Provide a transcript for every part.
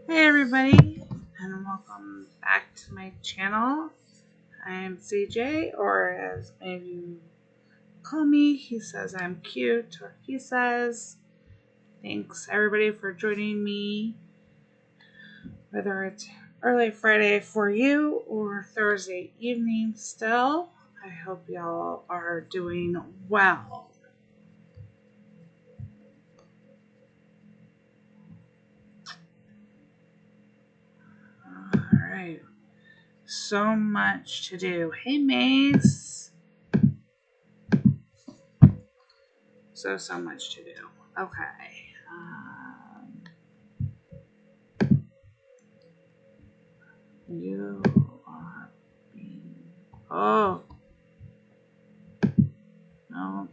Hey everybody, and welcome back to my channel. I'm CJ, or as many of you call me, he says I'm cute, or he says. Thanks everybody for joining me, whether it's early Friday for you or Thursday evening still. I hope y'all are doing well. Alright, so much to do. Hey Mace! So much to do. Okay. You are being. Oh. No.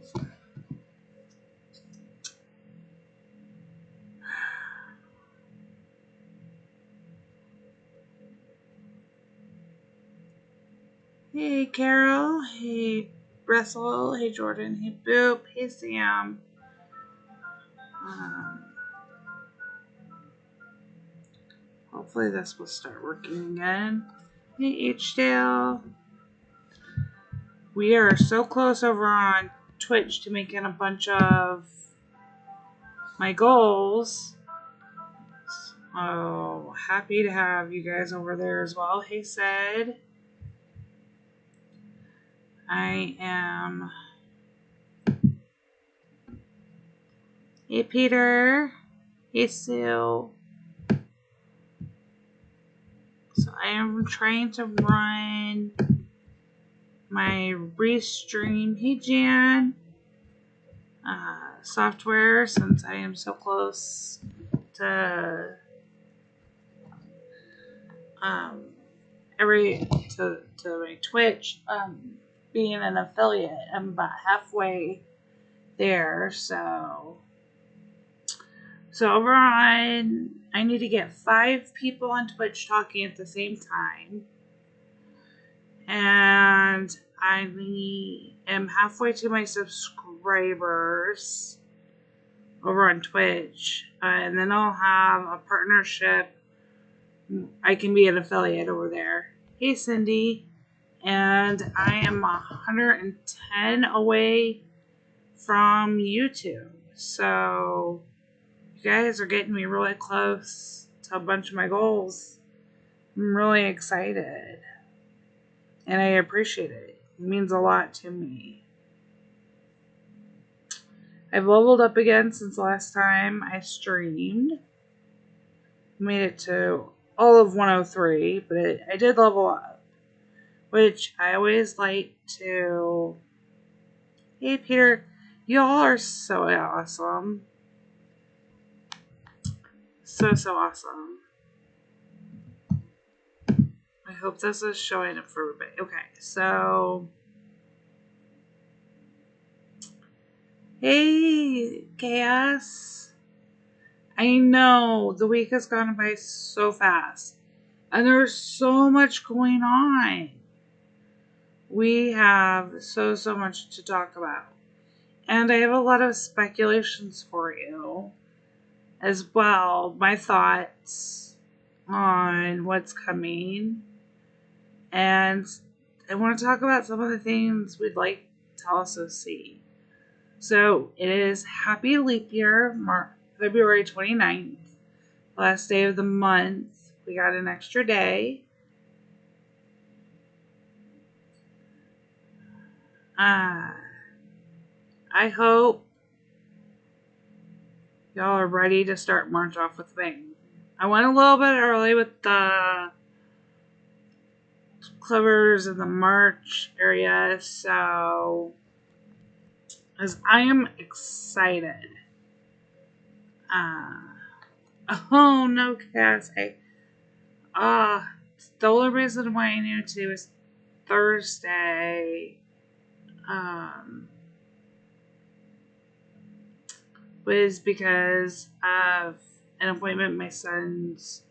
Hey, Carol. Hey, Russell. Hey, Jordan. Hey, Boop. Hey, Sam. Um, Hopefully this will start working again. Hey, H-Dale. We are so close over on Twitch to making a bunch of my goals. Oh, happy to have you guys over there as well. Hey, Sid. I am. Hey, Peter. Hey, Sue. So I am trying to run my Restream. Hey, Jan. Software, since I am so close to to my Twitch being an affiliate. I'm about halfway there, so over on, I need to get 5 people on Twitch talking at the same time, and I am halfway to my subscribers over on Twitch, and then I'll have a partnership. I can be an affiliate over there. Hey, Cindy. And I am 110 away from YouTube. So you guys are getting me really close to a bunch of my goals. I'm really excited. And I appreciate it. It means a lot to me. I've leveled up again since the last time I streamed. Made it to all of 103, but I did level up, which I always like to. Hey, Peter, y'all are so awesome. So awesome. I hope this is showing up for everybody. Okay, so. Hey, Chaos. I know the week has gone by so fast, and there's so much going on. We have so much to talk about. And I have a lot of speculations for you as well. My thoughts on what's coming. And I want to talk about some of the things we'd like to also see. So it is Happy Leap Year, February 29th, last day of the month. We got an extra day. I hope y'all are ready to start March off with a bang. I went a little bit early with the clovers in the March area, so as I am excited. Oh no, Cass! The only reason why I knew to is Thursday. Was because of an appointment my sons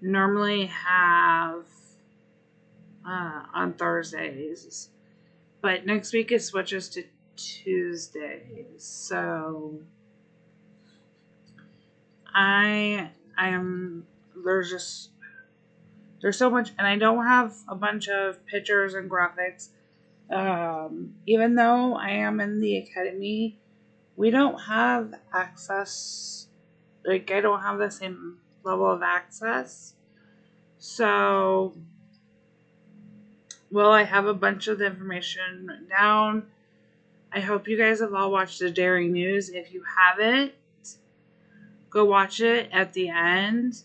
normally have on Thursdays, but next week it switches to Tuesdays. So I there's just, there's so much, and I don't have a bunch of pictures and graphics. Even though I am in the academy, we don't have access, like, I don't have the same level of access. So, well, I have a bunch of the information written down. I hope you guys have all watched the Dairy News. If you haven't, go watch it at the end.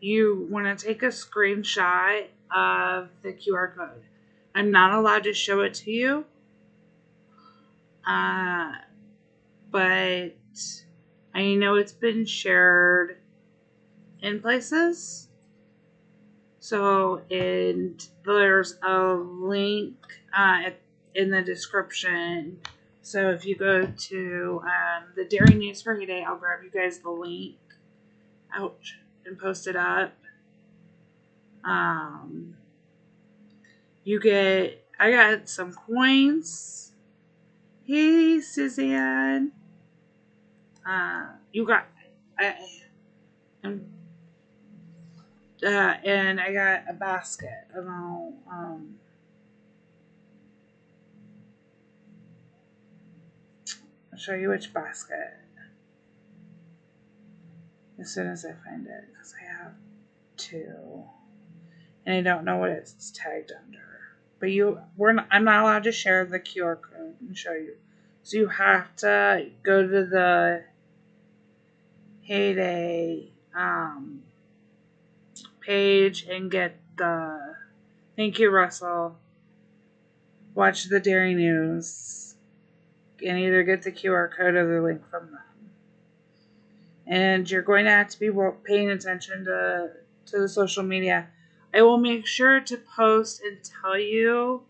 You want to take a screenshot of the QR code. I'm not allowed to show it to you, but I know it's been shared in places. So, there's a link in the description. So if you go to the Dairy News for Heyday, I'll grab you guys the link. Ouch. And post it up. I got some coins. Hey, Suzanne. And I got a basket. And I'll show you which basket as soon as I find it, because I have two, and I don't know what it's tagged under. But I'm not allowed to share the QR code and show you, so you have to go to the Heyday page and get the. Thank you, Russell. Watch the Dairy News and either get the QR code or the link from them. And you're going to have to be paying attention to the social media. I will make sure to post and tell you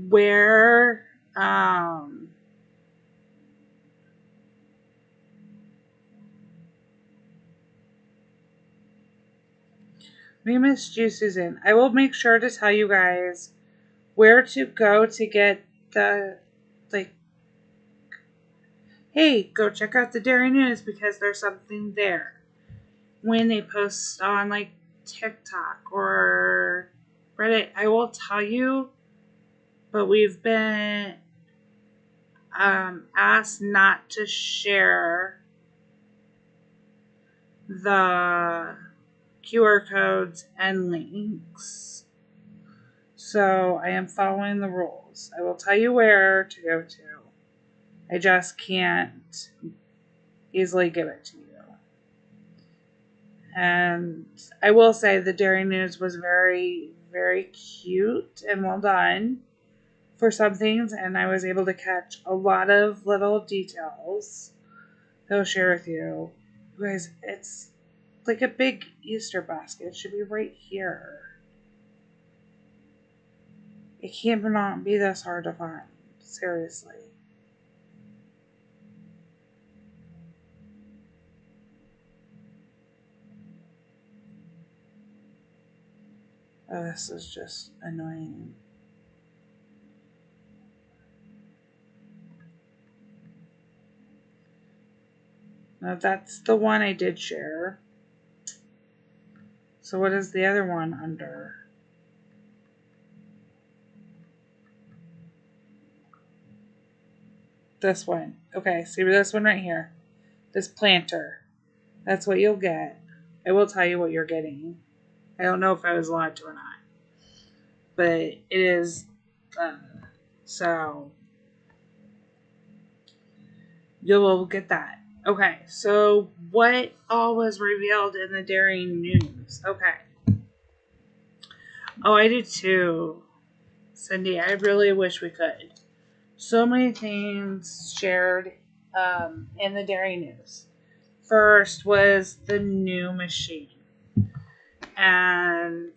where we missed you, Susan. I will make sure to tell you guys where to go to get the, like, hey, go check out the Dairy News because there's something there. When they post on, like, TikTok or Reddit, I will tell you, but we've been asked not to share the QR codes and links. So I am following the rules. I will tell you where to go to. I just can't easily give it to you. And I will say the Dairy News was very, very cute and well done for some things, and I was able to catch a lot of little details that I'll share with you. You guys, it's like a big Easter basket. It should be right here. It can't not be this hard to find. Seriously. Oh, this is just annoying. Now that's the one I did share. So what is the other one under? This one. Okay, see this one right here. This planter. That's what you'll get. I will tell you what you're getting. I don't know if I was allowed to or not. But it is. So you will get that. Okay, so what all was revealed in the Dairy News? Okay. Oh, I do too, Cindy. I really wish we could. So many things shared in the Dairy News. First was the new machine. And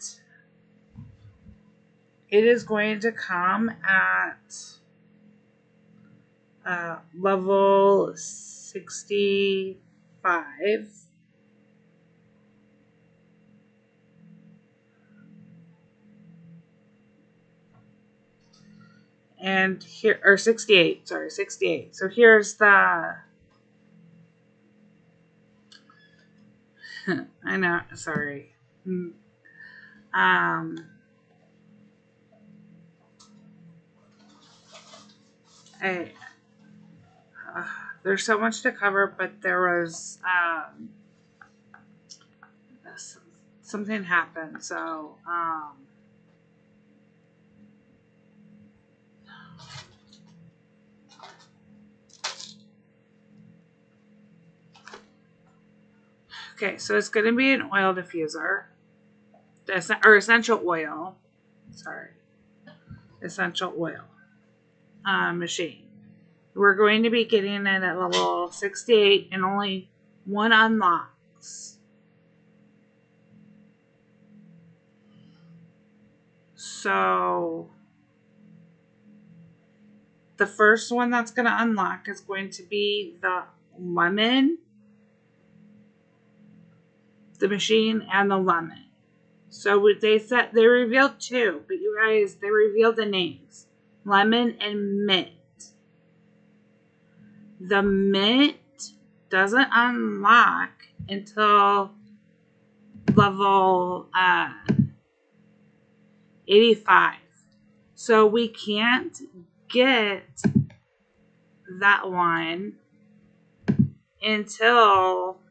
it is going to come at level 65. And here, or 68, sorry, 68. So here's the I know. Sorry. Um, I, there's so much to cover, but there was something happened. So okay, so it's going to be an oil diffuser, or essential oil. Sorry, essential oil machine. We're going to be getting it at level 68, and only one unlocks. So the first one that's going to unlock is going to be the lemon, the machine, and the lemon. So they revealed two, but you guys, they revealed the names, lemon and mint. The mint doesn't unlock until level 85. So we can't get that one until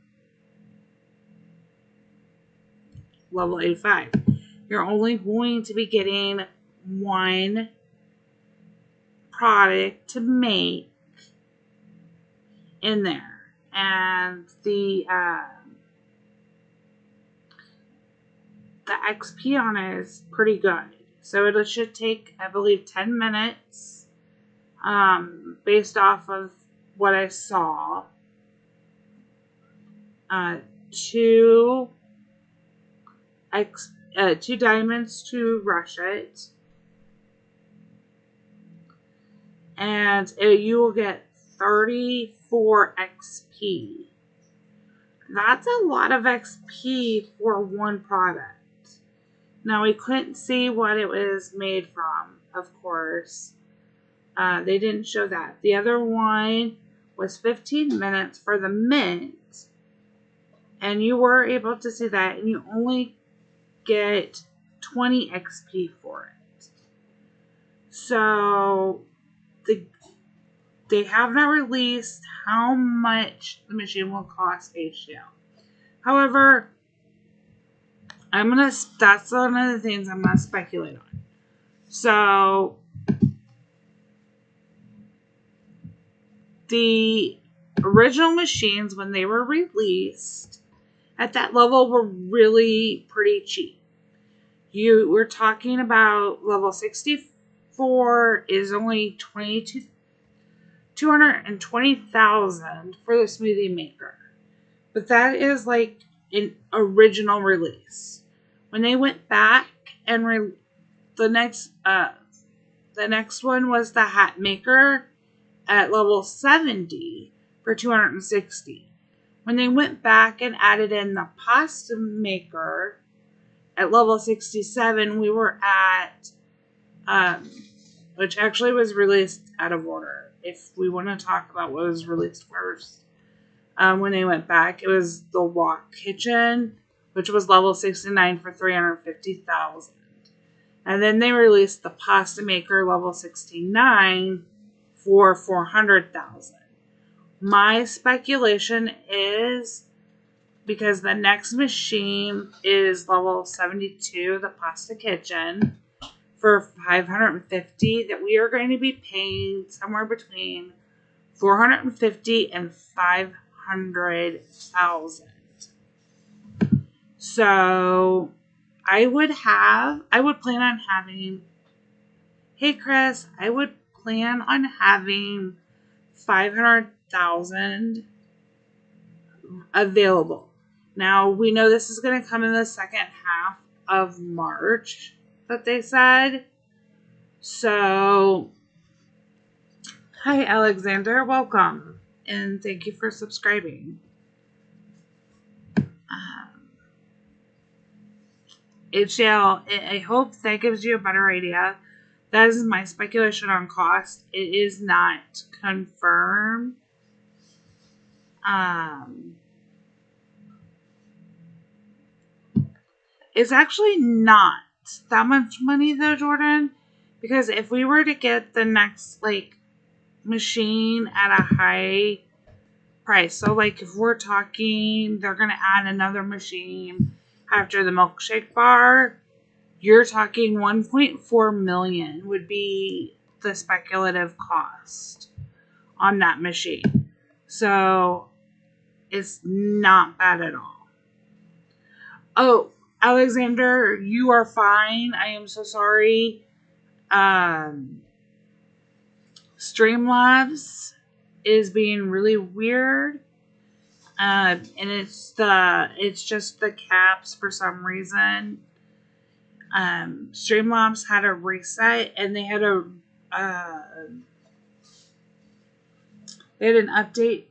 level 85. You're only going to be getting one product to make in there, and the XP on it is pretty good. So it should take, I believe, 10 minutes, based off of what I saw. Two diamonds to rush it, and you will get 34 XP. That's a lot of XP for one product. Now, we couldn't see what it was made from, of course. They didn't show that. The other one was 15 minutes for the mint, and you were able to see that, and you only get 20 XP for it. So, they have not released how much the machine will cost HDL. However, that's one of the things I'm gonna speculate on. So the original machines, when they were released at that level, were really pretty cheap. You were talking about level 64 is only 220,000 for the smoothie maker. But that is like an original release. When they went back and the next one was the hat maker at level 70 for 260. When they went back and added in the pasta maker at level 67, we were at which actually was released out of order. If we want to talk about what was released first, when they went back, it was the wok kitchen, which was level 69 for 350,000. And then they released the pasta maker level 69 for 400,000. My speculation is because the next machine is level 72, the pasta kitchen, for 550, that we are going to be paying somewhere between 450 and 500,000. So I would plan on having, hey Chris, I would plan on having 500,000 available. Now, we know this is going to come in the second half of March, that they said. So, hi Alexander, welcome, and thank you for subscribing. HDL, I hope that gives you a better idea. That is my speculation on cost. It is not confirmed. It's actually not that much money though, Jordan, because if we were to get the next like machine at a high price, so like if we're talking they're gonna add another machine after the milkshake bar, you're talking 1.4 million would be the speculative cost on that machine. So it's not bad at all. Oh, Alexander, you are fine. I am so sorry. Streamlabs is being really weird. And it's just the caps for some reason. Streamlabs had a reset and they had an update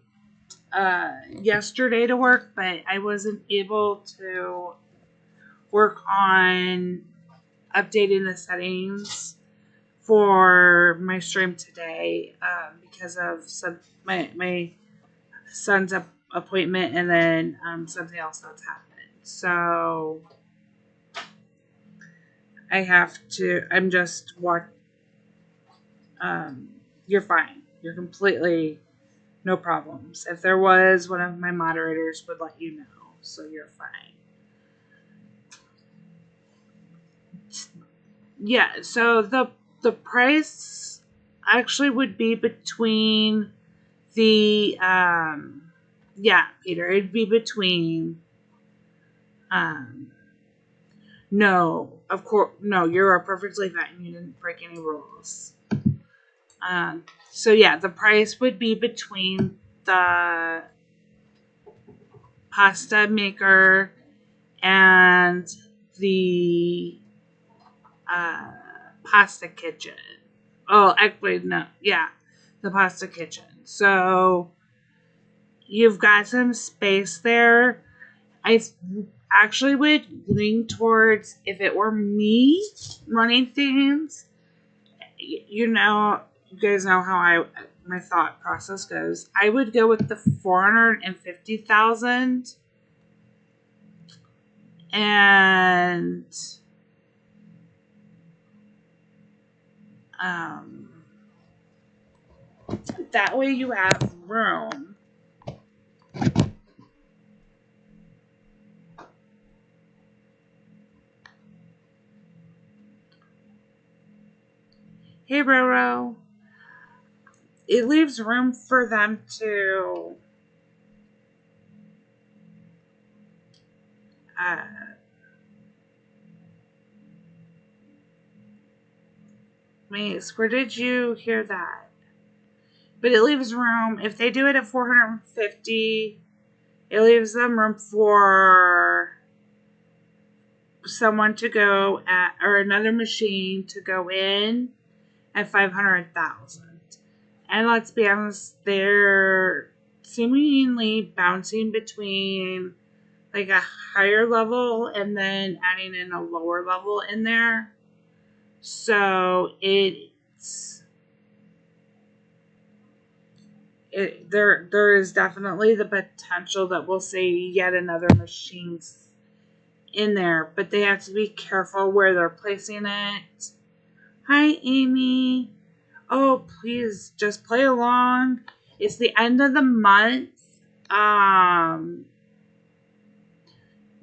yesterday to work, but I wasn't able to work on updating the settings for my stream today because of my son's appointment and then something else that's happened. So I have to. I'm just you're fine. You're completely no problems. If there was, one of my moderators would let you know. So you're fine. Yeah. So the price actually would be between the yeah, Peter. It'd be between no, of course, no. You're perfectly fine. You didn't break any rules. So yeah, the price would be between the pasta maker and the pasta kitchen. Oh, actually, no. Yeah, the pasta kitchen. So you've got some space there. I actually would lean towards, if it were me running things, you guys know how my thought process goes. I would go with the 450,000 and that way you have room. Hey, Roro. It leaves room for them to Mace, where did you hear that? But it leaves room, if they do it at 450, it leaves them room for someone to go at, or another machine to go in at 500,000. And let's be honest, they're seemingly bouncing between like a higher level and then adding in a lower level in there. So there is definitely the potential that we'll see yet another machines in there, but they have to be careful where they're placing it. Hi, Amy. Oh, please just play along. It's the end of the month.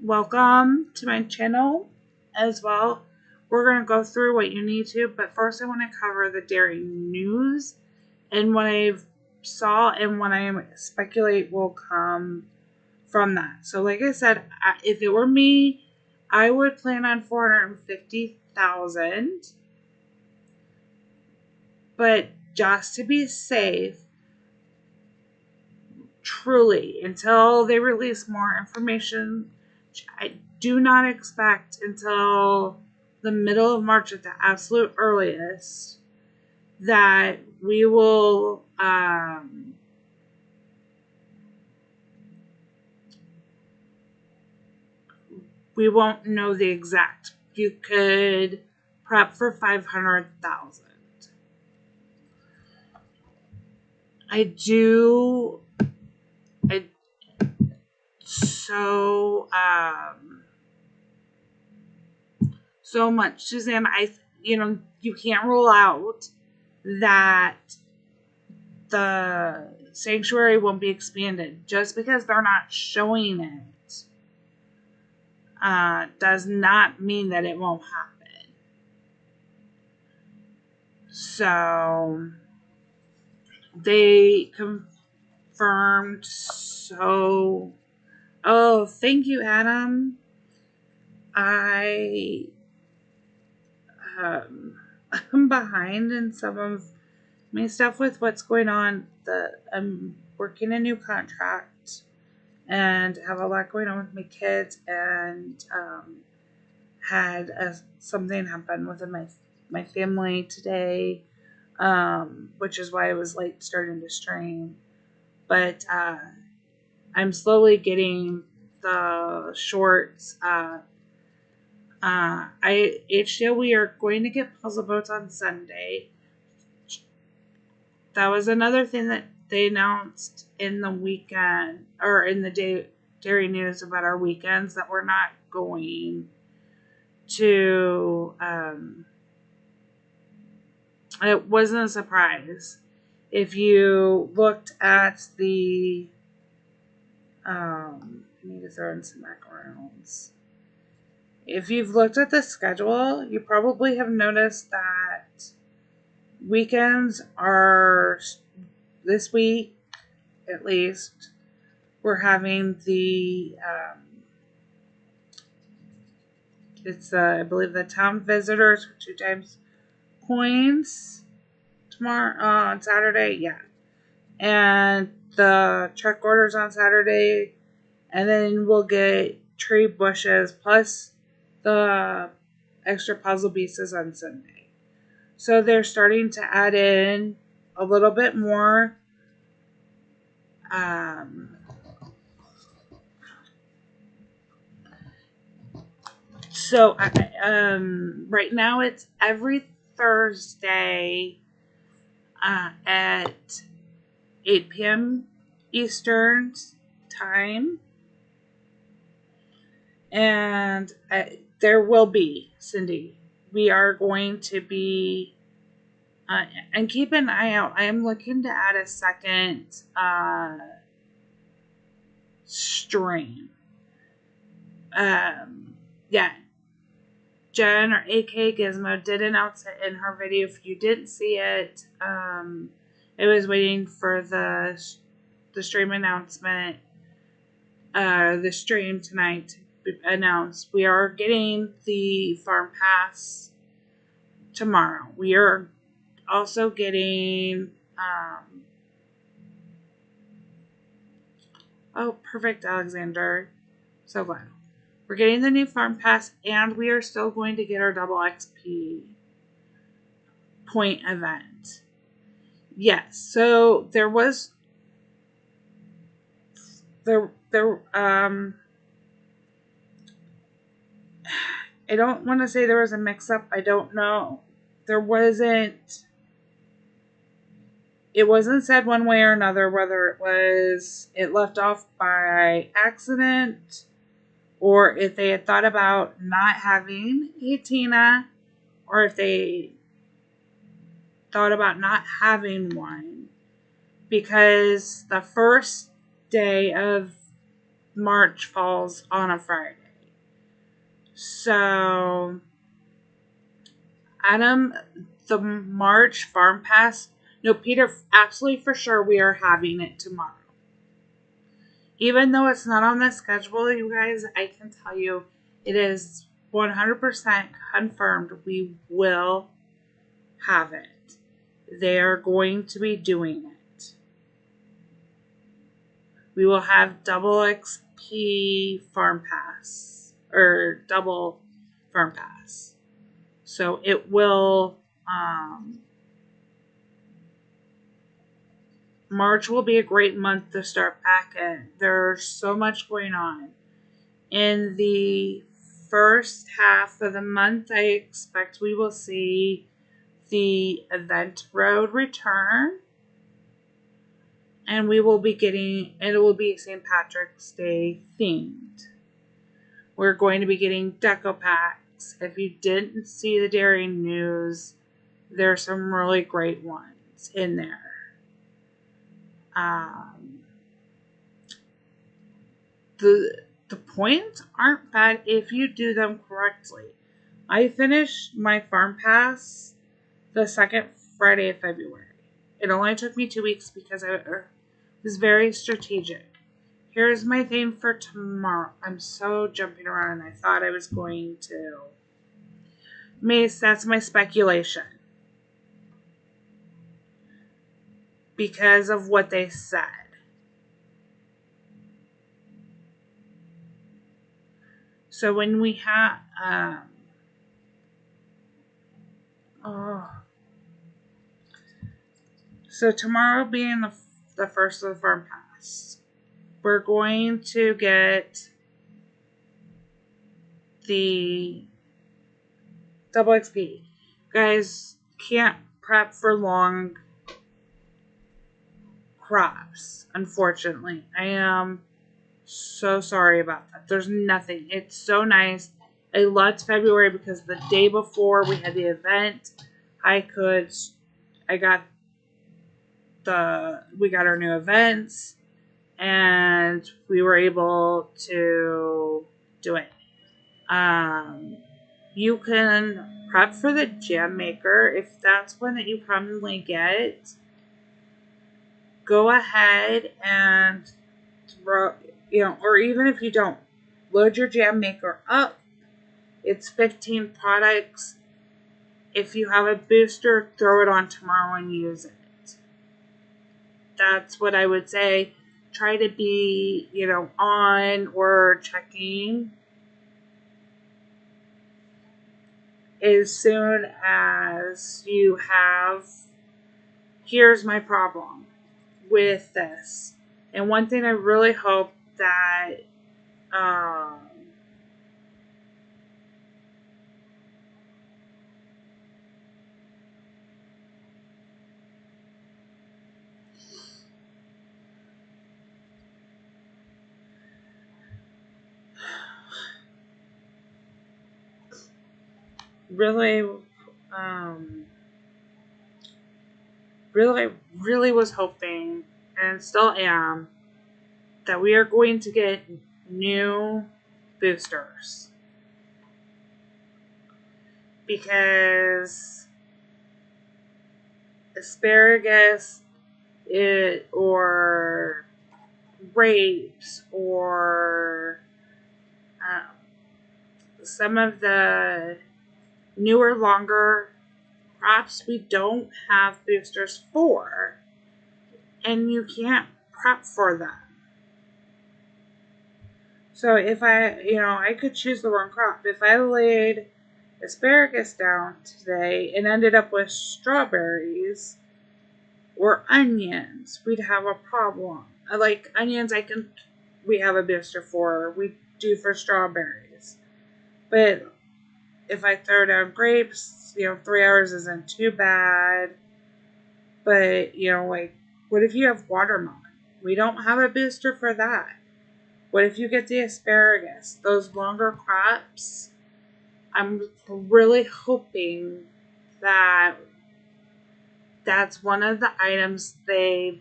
Welcome to my channel as well. We're going to go through what you need to, but first I want to cover the dairy news and what I saw and what I speculate will come from that. So like I said, if it were me, I would plan on 450,000. But just to be safe, truly, until they release more information, which I do not expect until the middle of March at the absolute earliest, that we will we won't know the exact. You could prep for 500,000. So so much, Suzanne. You can't rule out that the sanctuary won't be expanded just because they're not showing it. Does not mean that it won't happen. So they confirmed. So, oh, thank you, Adam. I'm behind in some of my stuff with what's going on. I'm working a new contract and have a lot going on with my kids, and had something happen within my family today, which is why I was late starting to stream. But I'm slowly getting the shorts. HDO, we are going to get puzzle boats on Sunday. That was another thing that they announced in the weekend, or in the Dairy News, about our weekends, that we're not going to. It wasn't a surprise. If you looked at the, I need to throw in some macarons. If you've looked at the schedule, you probably have noticed that weekends are, this week at least, we're having the, I believe the town visitors for 2 times coins tomorrow, on Saturday, yeah. And the truck orders on Saturday, and then we'll get tree bushes plus the extra puzzle pieces on Sunday. So they're starting to add in a little bit more. So right now it's every Thursday at 8 p.m. Eastern time. And there will be, Cindy, we are going to be, and keep an eye out. I am looking to add a second stream. Yeah. Jen, or AK Gizmo, did announce it in her video. If you didn't see it, it was waiting for the stream announcement. The stream tonight announced we are getting the farm pass tomorrow. We are also getting oh, perfect, Alexander. So glad. We're getting the new farm pass, and we are still going to get our double XP point event. Yes, so there was I don't want to say there was a mix-up. I don't know. It wasn't said one way or another whether it left off by accident, or if they had thought about not having a Tina, or if they thought about not having one, because the first day of March falls on a Friday. So, Adam, the March Farm Pass, no, Peter, absolutely for sure we are having it tomorrow. Even though it's not on the schedule, you guys, I can tell you it is 100% confirmed we will have it. They are going to be doing it. We will have double XP Farm Pass, or double Farm Pass. So it will, March will be a great month to start back in. There's so much going on. In the first half of the month, I expect we will see the event road return. And we will be it will be St. Patrick's Day themed. We're going to be getting deco products. If you didn't see the dairy news, there's some really great ones in there. The points aren't bad if you do them correctly. I finished my farm pass the second Friday of February. It only took me 2 weeks because I was very strategic. Here's my theme for tomorrow. I'm so jumping around and I thought I was going to. Mace, that's my speculation. Because of what they said. So when we have, so tomorrow being the first of the farm pass, we're going to get the double XP. Guys, can't prep for long crops, unfortunately. I am so sorry about that. There's nothing. It's so nice. I loved February because the day before we had the event, we got our new events and we were able to do it. You can prep for the jam maker if that's one that you commonly get. Go ahead and throw, or even if you don't, load your jam maker up. It's 15 products. If you have a booster, throw it on tomorrow and use it. That's what I would say. Try to be, on or checking as soon as you have. Here's my problem with this. And one thing I really hope that really was hoping, and still am, that we are going to get new boosters. Because asparagus or grapes or some of the newer, longer crops we don't have boosters for, and you can't prep for them. So if I could choose the wrong crop. If I laid asparagus down today and ended up with strawberries or onions, we'd have a problem. Like onions, we have a booster for. We do for strawberries. But if I throw down grapes, 3 hours isn't too bad. But, what if you have watermelon? We don't have a booster for that. What if you get the asparagus? Those longer crops, I'm really hoping that that's one of the items they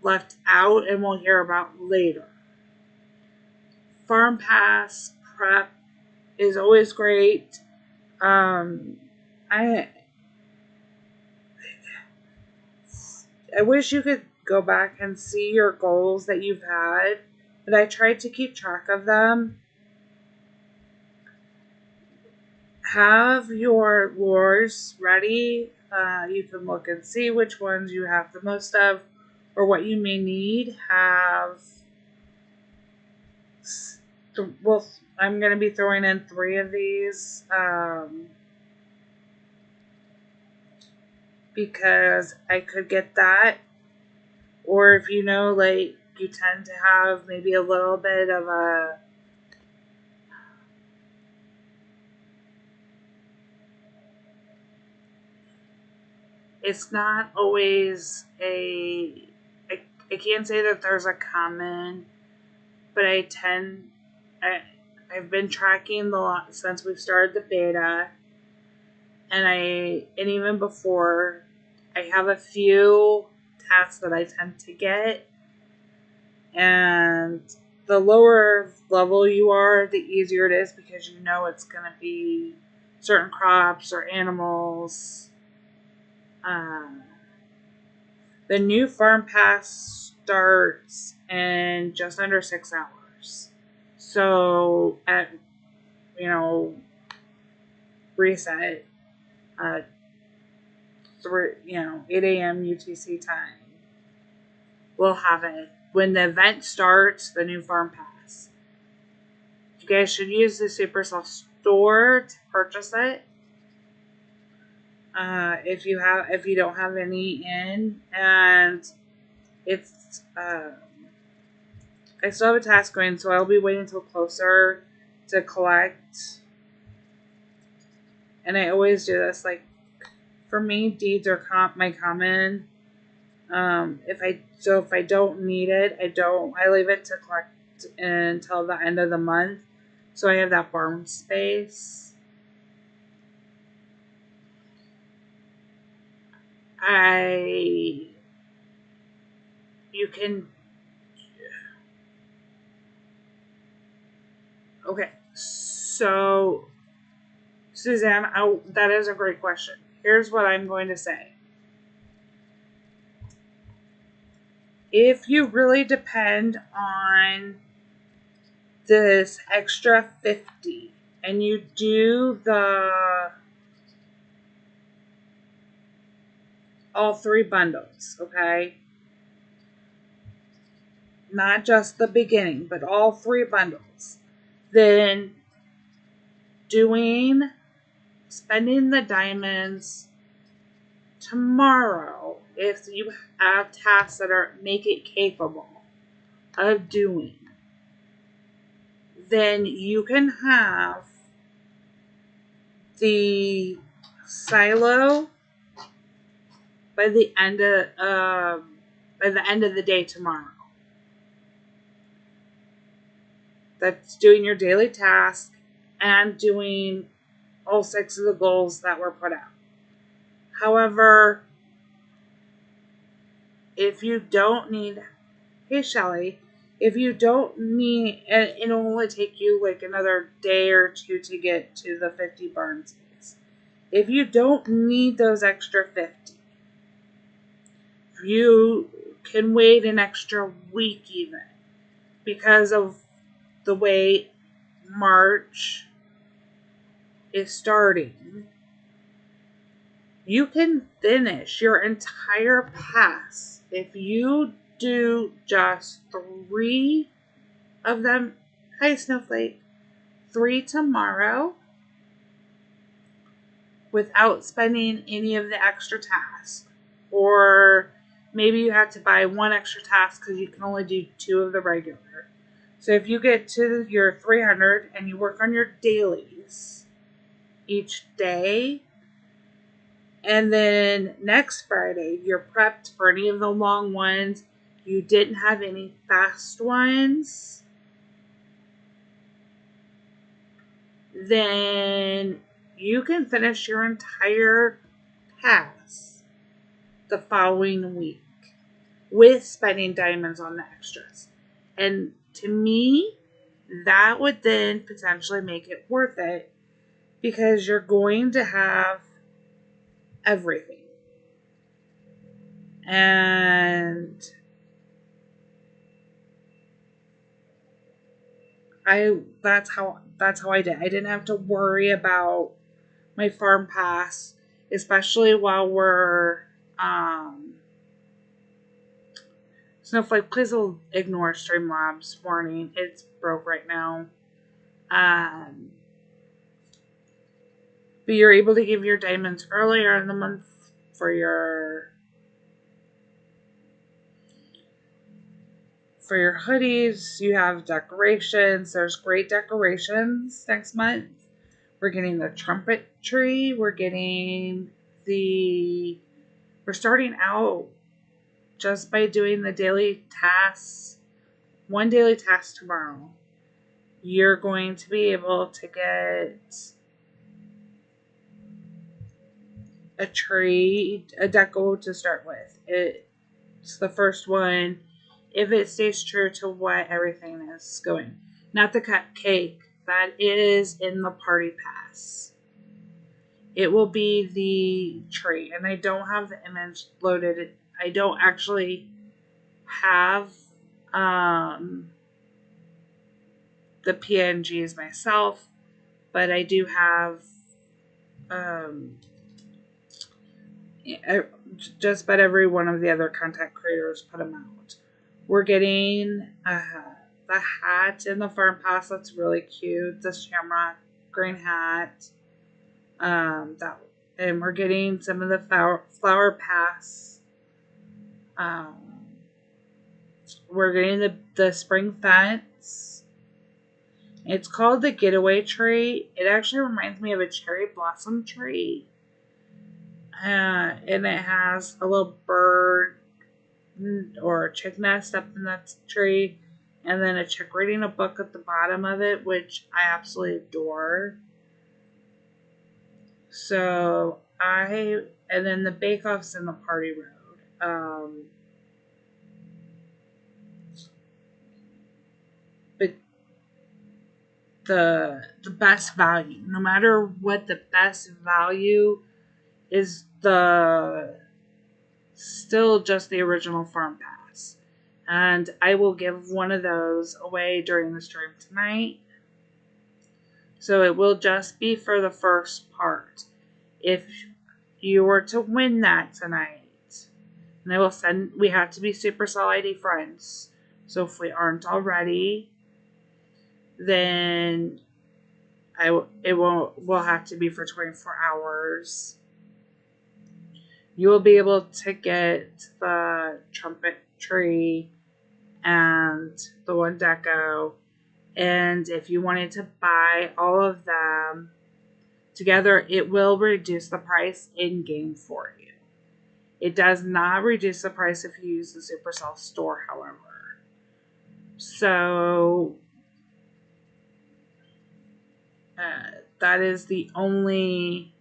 left out and we'll hear about later. Farm Pass prep is always great. I wish you could go back and see your goals that you've had, but I tried to keep track of them. Have your lures ready. You can look and see which ones you have the most of or what you may need. I'm going to be throwing in 3 of these because I could get that. Or if you tend to have maybe a little bit of a it's not always I can't say that there's a common, but I've been tracking since we've started the beta, and even before, I have a few tasks that I tend to get, and the lower level you are, the easier it is because you know it's going to be certain crops or animals. The new farm pass starts in just under 6 hours. So at, reset, 8 a.m. UTC time, we'll have it. When the event starts, the new farm pass. You guys should use the Supercell store to purchase it. If you don't have any in, and it's I still have a task going, so I'll be waiting until closer to collect. And I always do this. Like, for me, deeds are my common. If I don't need it, I leave it to collect until the end of the month, so I have that farm space. Okay, so Suzanne, that is a great question. Here's what I'm going to say. If you really depend on this extra 50 and you do all 3 bundles, okay? Not just the beginning, but all 3 bundles. Then spending the diamonds tomorrow, if you have tasks that make it capable of doing, then you can have the silo by the end of the day tomorrow. That's doing your daily task and doing all 6 of the goals that were put out. However, if you don't need, hey Shelly, if you don't need, and it'll only take you like another day or 2 to get to the 50 barn space. If you don't need those extra 50, you can wait an extra week even, because of the way March is starting. You can finish your entire pass if you do just 3 of them. Hi, Snowflake. 3 tomorrow without spending any of the extra tasks. Or maybe you have to buy 1 extra task because you can only do 2 of the regular. So if you get to your 300 and you work on your dailies each day, and then next Friday you're prepped for any of the long ones, you didn't have any fast ones, then you can finish your entire pass the following week with spending diamonds on the extras. And to me, that would then potentially make it worth it, because you're going to have everything. And that's how I did. I didn't have to worry about my farm pass, especially while we're Snowflake, please ignore Streamlabs warning. It's broke right now. But you're able to give your diamonds earlier in the month for your hoodies. You have decorations. There's great decorations next month. We're getting the trumpet tree. We're starting out just by doing the daily tasks. 1 daily task tomorrow. you're going to be able to get a tree, a deco to start with. It's the first one if it stays true to what everything is going. Not the cupcake, that is in the party pass. It will be the tree, and I don't have the image loaded. I don't actually have the PNGs myself, but I do have just about every one of the other content creators put them out. We're getting the hat in the farm pass. That's really cute. This shamrock green hat. And we're getting some of the flower pass. We're getting the spring fence. It's called the getaway tree. It actually reminds me of a cherry blossom tree. And it has a little bird or a chick nest up in that tree, and then a chick reading a book at the bottom of it, which I absolutely adore. So and then the Bake Off's in the Party Road. But the best value, no matter what, the best value is still just the original farm pass. And I will give one of those away during the stream tonight. So it will just be for the first part. If you were to win that tonight, and we have to be Supercell ID friends. So if we aren't already, then will have to be for 24 hours. You will be able to get the trumpet tree and the one deco. And if you wanted to buy all of them together, it will reduce the price in game for you. It does not reduce the price if you use the Supercell store, however. So that is the only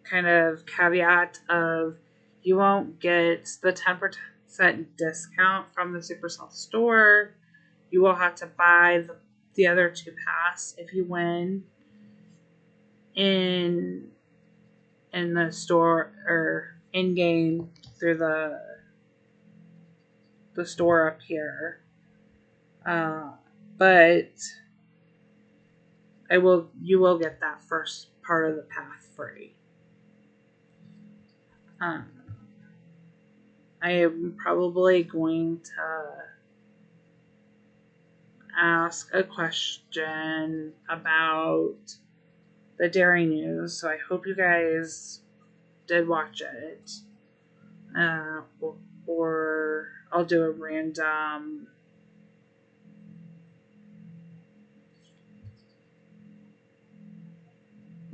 kind of caveat of you won't get the 10% discount from the Supercell store. You will have to buy the other 2 pass if you win in the store or in game through the store up here. But you will get that first part of the path free. I am probably going to ask a question about the Dairy News, so I hope you guys did watch it. Or I'll do a random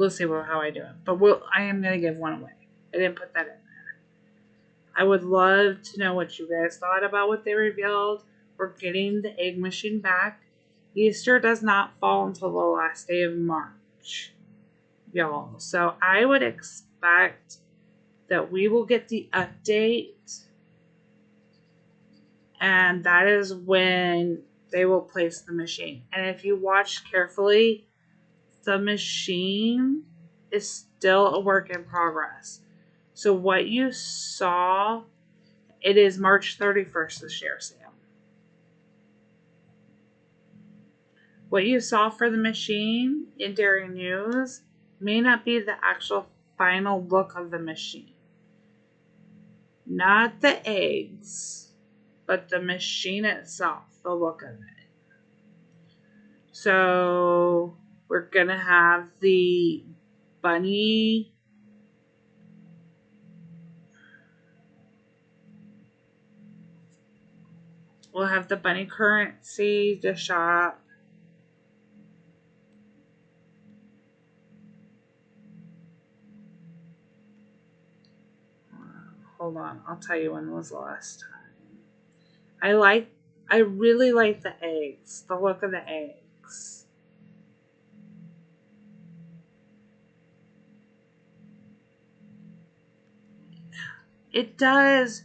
we'll see how I do it. But I am going to give one away. I didn't put that in there. I would love to know what you guys thought about what they revealed. We're getting the egg machine back. Easter does not fall until the last day of March, y'all. So I would expect that we will get the update, and that is when they will place the machine. And if you watch carefully, the machine is still a work in progress. So what you saw, it is March 31st this year, Sam. What you saw for the machine in Dairy News may not be the actual final look of the machine. Not the eggs, but the machine itself, the look of it. So we're going to have the bunny. We'll have the bunny currency to shop. Hold on, I'll tell you when was the last time. I really like the eggs, the look of the eggs. It does,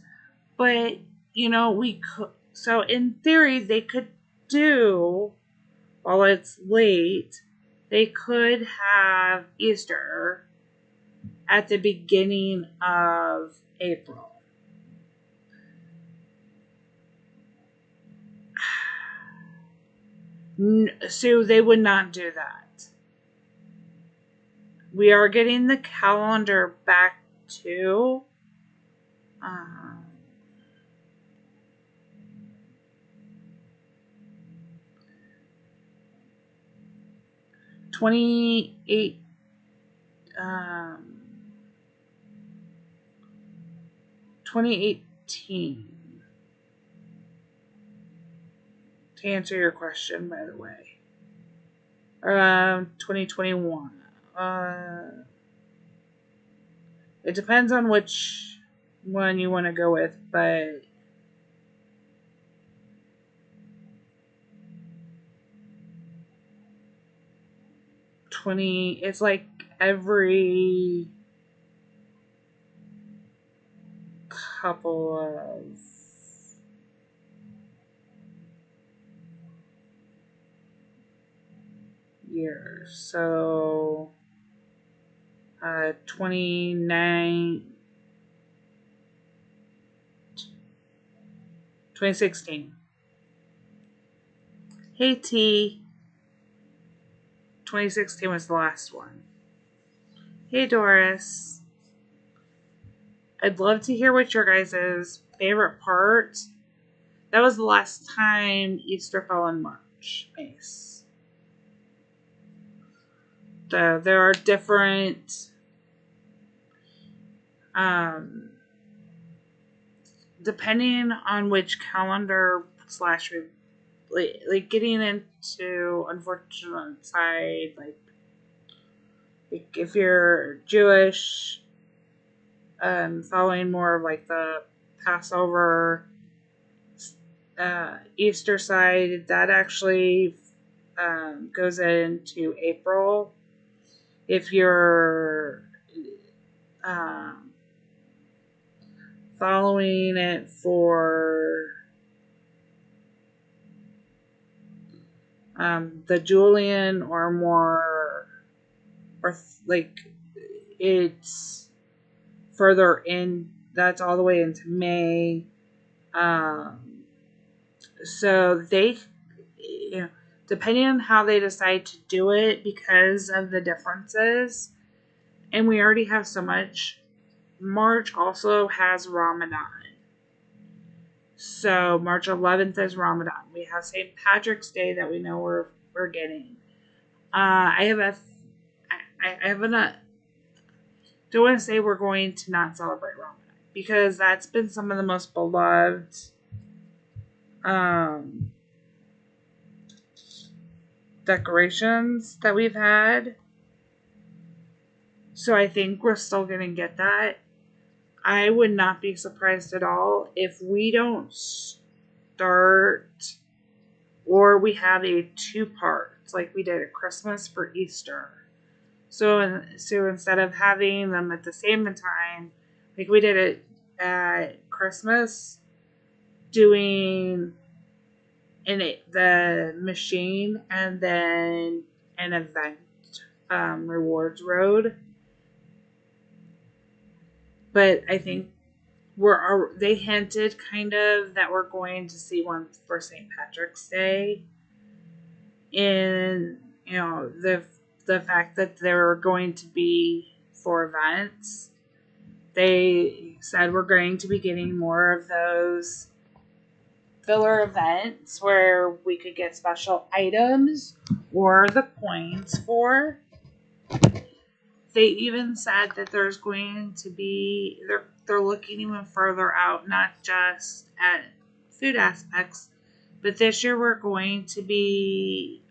but we could. So in theory, they could do while it's late. They could have Easter at the beginning of April. So they would not do that. We are getting the calendar back to 28 2018. To answer your question, by the way. 2021. It depends on which one you want to go with, but it's like every couple of years. So 2016. Hey T. 2016 was the last one. Hey Doris. I'd love to hear what your guys' favorite part. That was the last time Easter fell in March, Mace. So there are different depending on which calendar / like getting into unfortunate side, like if you're Jewish, following more of like the Passover, Easter side, that actually goes into April. If you're following it for the Julian or more, or like it's further in, that's all the way into May. So they, depending on how they decide to do it, because of the differences, and we already have so much. March also has Ramadan. So March 11th is Ramadan. We have St. Patrick's Day that we know we're getting. I don't want to say we're going to not celebrate Ramadan, because that's been some of the most beloved decorations that we've had. So I think we're still going to get that. I would not be surprised at all if we don't start, or we have a 2 parts like we did at Christmas for Easter. So instead of having them at the same time, like we did it at Christmas, doing the machine and then an event rewards road. But I think they hinted kind of that we're going to see one for St. Patrick's Day. In the fact that there are going to be 4 events. They said we're going to be getting more of those filler events where we could get special items or the coins for. They even said that there's going to be, they're looking even further out, not just at food aspects, but this year we're going to be,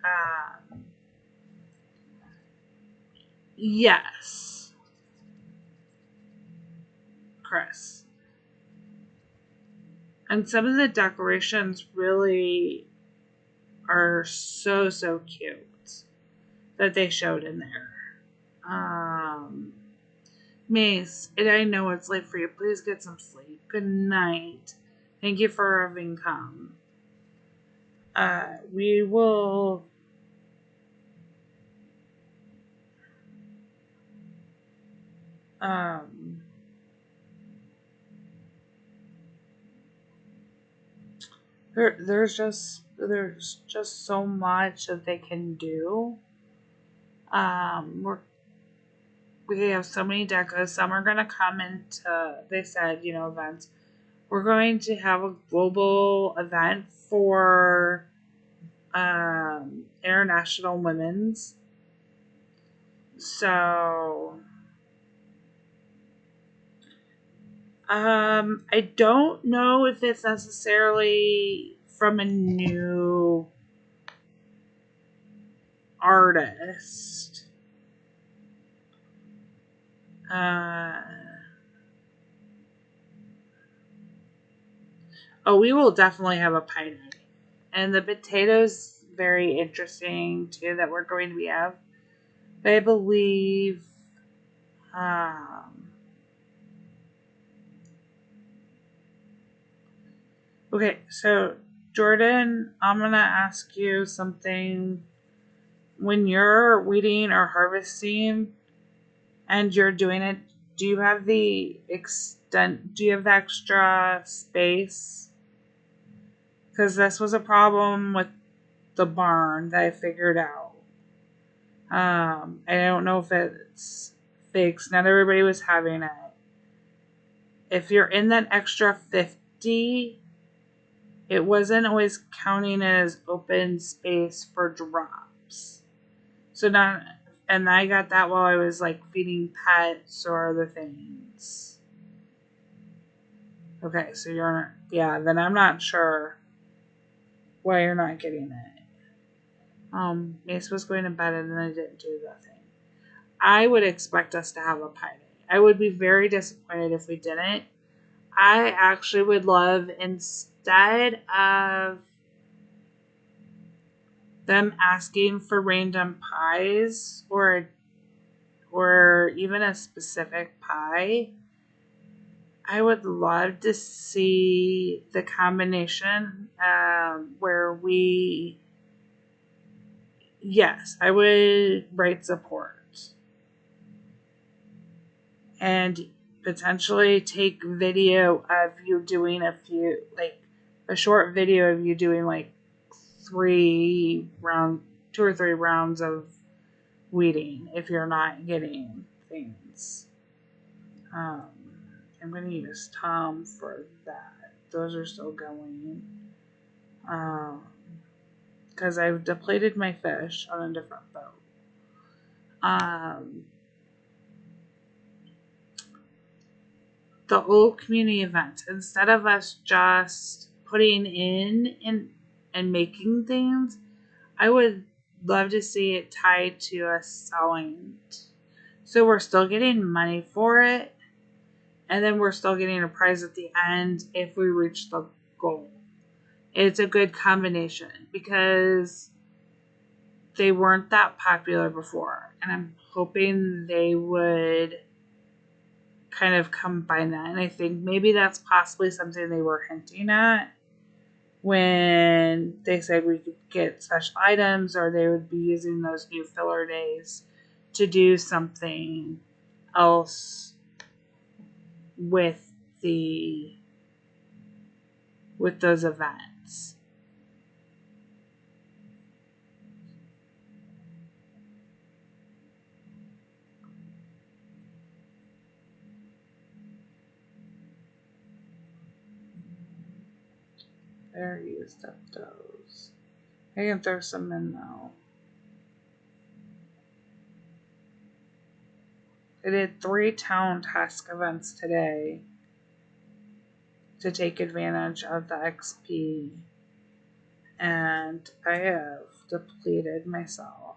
yes, Chris. And some of the decorations really are so, so cute that they showed in there. Mace, and I know it's late for you. Please get some sleep. Good night. Thank you for having come. We will. There's just so much that they can do. We have so many decos. Some are gonna come into. They said, events. We're going to have a global event for International Women's. So, I don't know if it's necessarily from a new artist. We will definitely have a pie night. And the potatoes, very interesting too, that we're going to be have. I believe, okay, so Jordan, I'm going to ask you something. When you're weeding or harvesting and you're doing it, do you have the extra space? Because this was a problem with the barn that I figured out. I don't know if it's fixed. Not everybody was having it. If you're in that extra 50, it wasn't always counting as open space for drops. So not, and I got that while I was like feeding pets or other things. Okay, so then I'm not sure why you're not getting it. Mace was going to bed and then I didn't do the thing. I would expect us to have a pie day. I would be very disappointed if we didn't. I actually would love, instead of them asking for random pies or even a specific pie, I would love to see the combination where yes, I would write support and potentially take video of you doing a short video of you doing like 2 or 3 rounds of weeding if you're not getting things. I'm going to use Tom for that. Those are still going. Because I've depleted my fish on a different boat. The old community event, instead of us just putting in and making things, I would love to see it tied to us selling. So we're still getting money for it, and then we're still getting a prize at the end if we reach the goal. It's a good combination because they weren't that popular before, and I'm hoping they would kind of combine that. And I think maybe that's possibly something they were hinting at when they said we could get special items, or they would be using those new filler days to do something else with those events. There, used up those. I can throw some in though. I did 3 town task events today to take advantage of the XP, and I have depleted myself.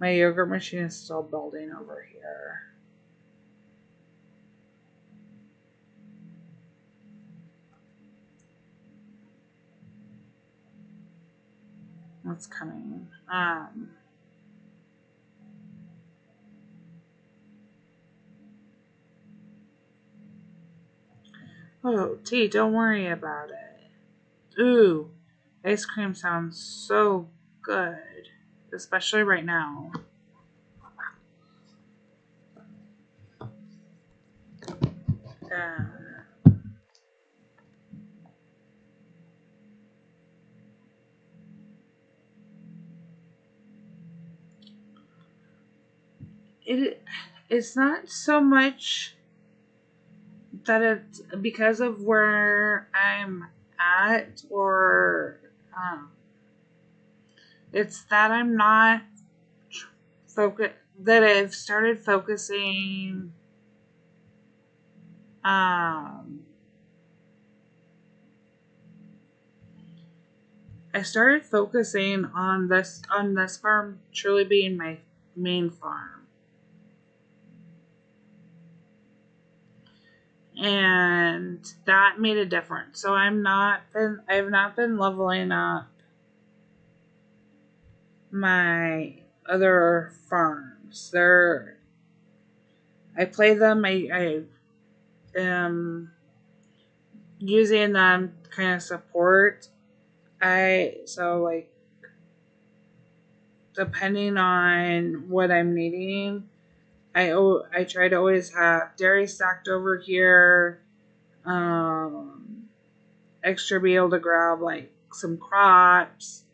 My yogurt machine is still building over here. what's coming. Oh, T, don't worry about it. Ooh, ice cream sounds so good, especially right now. Uh, it's not so much that it's because of where I'm at, or um, it's that I'm not focus that I've started focusing. Um, I started focusing on this farm truly being my main farm, and that made a difference. So I've not been leveling up my other farms. I play them. I am using them kind of support. Like depending on what I'm needing, I try to always have dairy stocked over here. Um, extra be able to grab like some crops.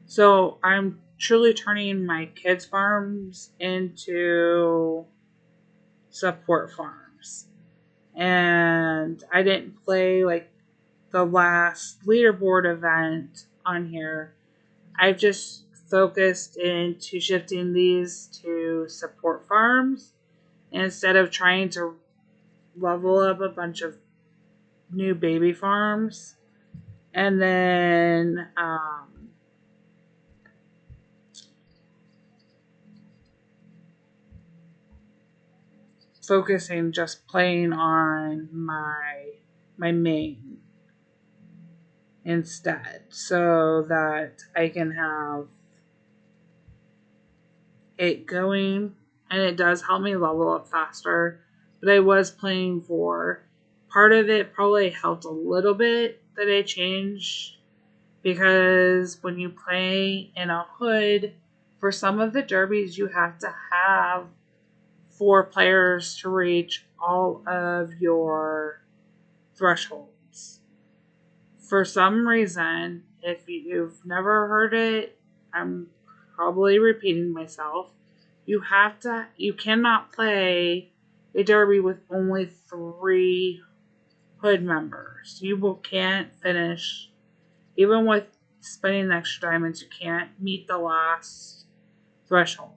So I'm truly turning my kids' farms into support farms. And I didn't play like the last leaderboard event on here. I've just focused into shifting these to support farms instead of trying to level up a bunch of new baby farms. And then focusing just playing on my main instead, so that I can have it going, and it does help me level up faster. But I was playing for part of it, probably helped a little bit that I changed, because when you play in a hood, for some of the derbies, you have to have 4 players to reach all of your thresholds. For some reason, if you've never heard it, I'm probably repeating myself. You cannot play a derby with only 3 hood members. Can't finish, even with spending the extra diamonds, you can't meet the last threshold.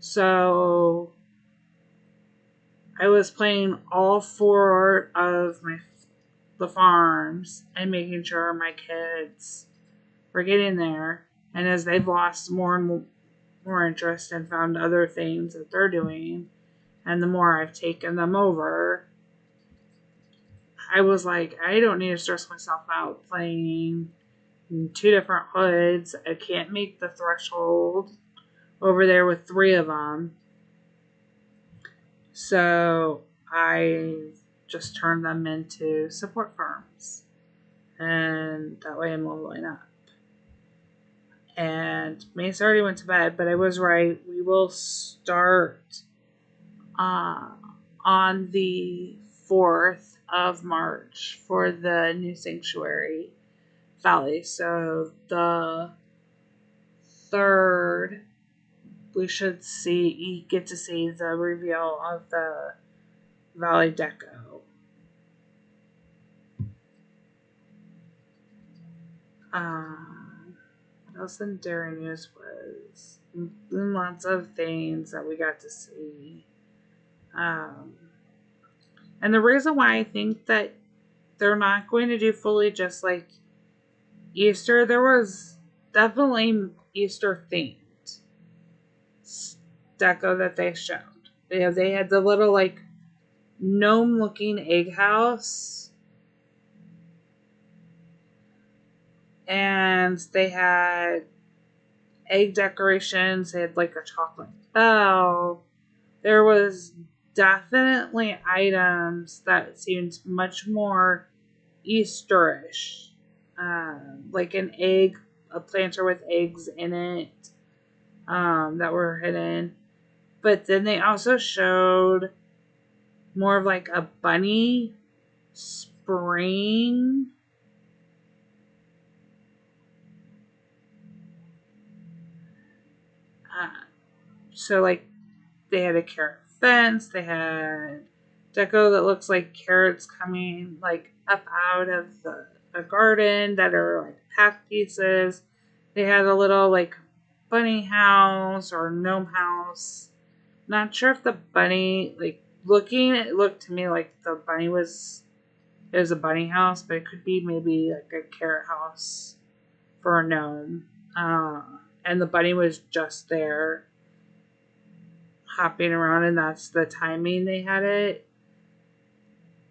So I was playing all 4 of the farms and making sure my kids were getting there. And as they've lost more and more interest and found other things that they're doing, and the more I've taken them over, I was like, I don't need to stress myself out playing 2 different hoods. I can't make the threshold over there with 3 of them. So I just turned them into support farms. And that way I'm leveling up. And Mace already went to bed, but I was right. We will start uh, on the 4th of March for the new Sanctuary Valley. So the 3rd, we should get to see the reveal of the Valley Deco. What else in Dairy News was lots of things that we got to see. And the reason why I think that they're not going to do fully just like Easter, there was definitely Easter themed deco that they showed. They had the little like gnome looking egg house. And they had egg decorations. They had like a chocolate bell. There was definitely items that seemed much more Easterish, like an egg, a planter with eggs in it, that were hidden. But then they also showed more of like a bunny spring. So like they had a carrot fence. They had deco that looks like carrots coming like up out of a garden that are like half pieces. They had a little like bunny house or gnome house. Not sure if the bunny, like looking, it looked to me like the bunny was, it was a bunny house, but it could be maybe like a carrot house for a gnome. And the bunny was just there hopping around, and that's the timing they had it.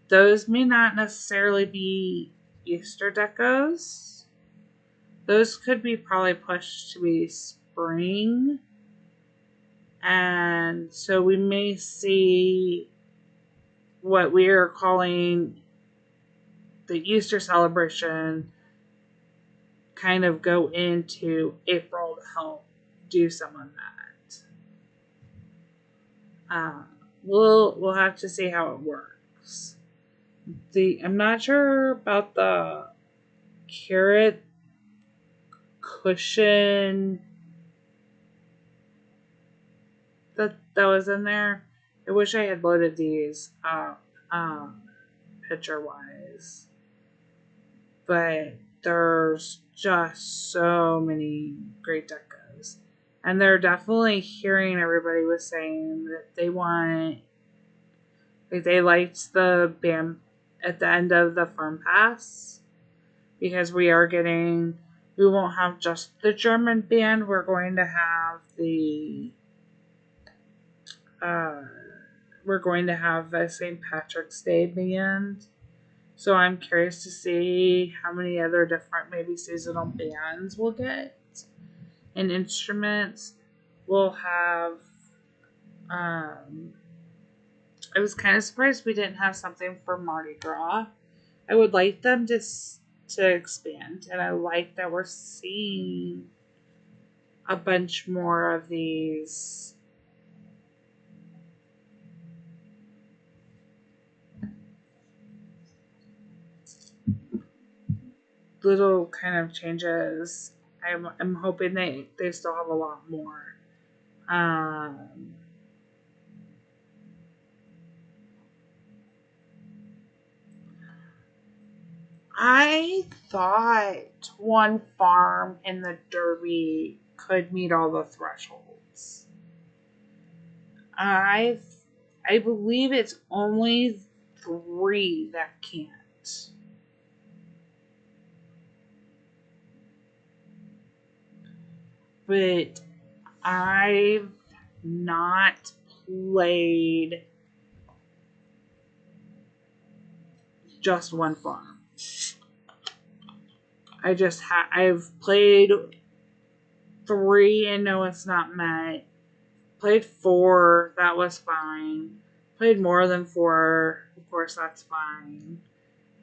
Those may not necessarily be Easter decos. Those could be probably pushed to be spring. And so we may see what we are calling the Easter celebration kind of go into April to help do some of that. We'll have to see how it works. I'm not sure about the carrot cushion that was in there. I wish I had loaded these up, picture wise, but there's just so many great decos, and they're definitely hearing everybody was saying that they want, like they liked the band at the end of the Farm Pass, because we won't have just the German band. We're going to have we're going to have a St. Patrick's Day band. So I'm curious to see how many other different maybe seasonal bands we'll get and instruments. We'll have. I was kind of surprised we didn't have something for Mardi Gras. I would like them to expand, and I like that we're seeing a bunch more of these little kind of changes. I'm hoping they still have a lot more. I thought one farm in the Derby could meet all the thresholds. I believe it's only 3 that can't. But I've not played just one farm. I've played 3 and no, it's not met. Played 4, that was fine. Played more than 4, of course that's fine.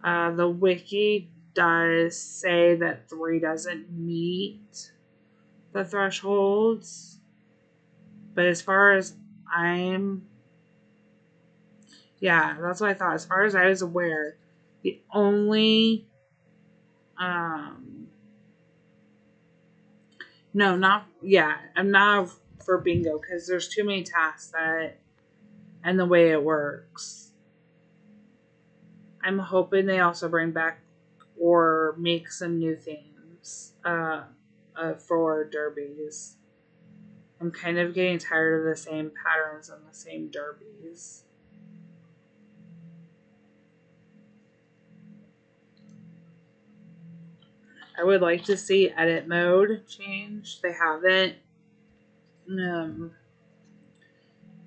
The wiki does say that 3 doesn't meet the thresholds. But as far as that's what I thought. As far as I was aware, the only, I'm not for bingo because there's too many tasks and the way it works. I'm hoping they also bring back or make some new themes for derbies. I'm kind of getting tired of the same patterns and the same derbies. I would like to see edit mode change. They haven't.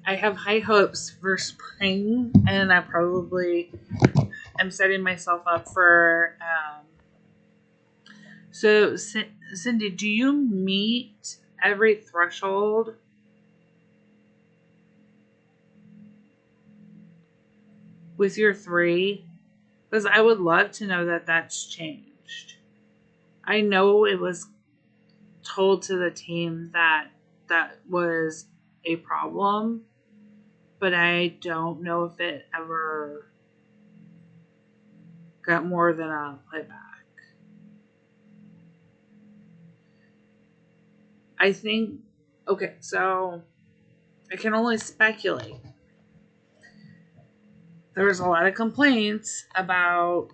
I have high hopes for spring, and I probably am setting myself up for So, Cindy, do you meet every threshold with your 3? Because I would love to know that that's changed. I know it was told to the team that that was a problem, but I don't know if it ever got more than a playback. I think, okay, so I can only speculate. There was a lot of complaints about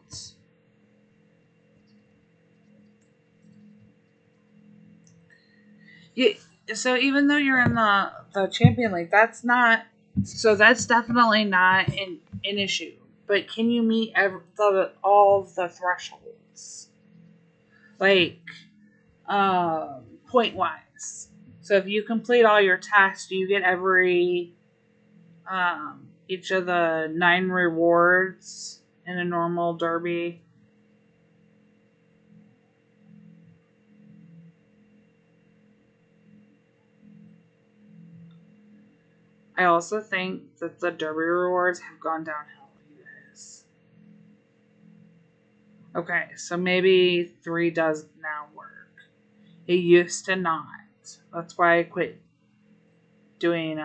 yeah, so even though you're in the Champion League, that's definitely not an issue. But can you meet all of the thresholds? Like, point wise. So if you complete all your tasks, do you get each of the 9 rewards in a normal derby? I also think that the derby rewards have gone downhill, you guys. Okay, so maybe 3 does now work. It used to not. That's why I quit doing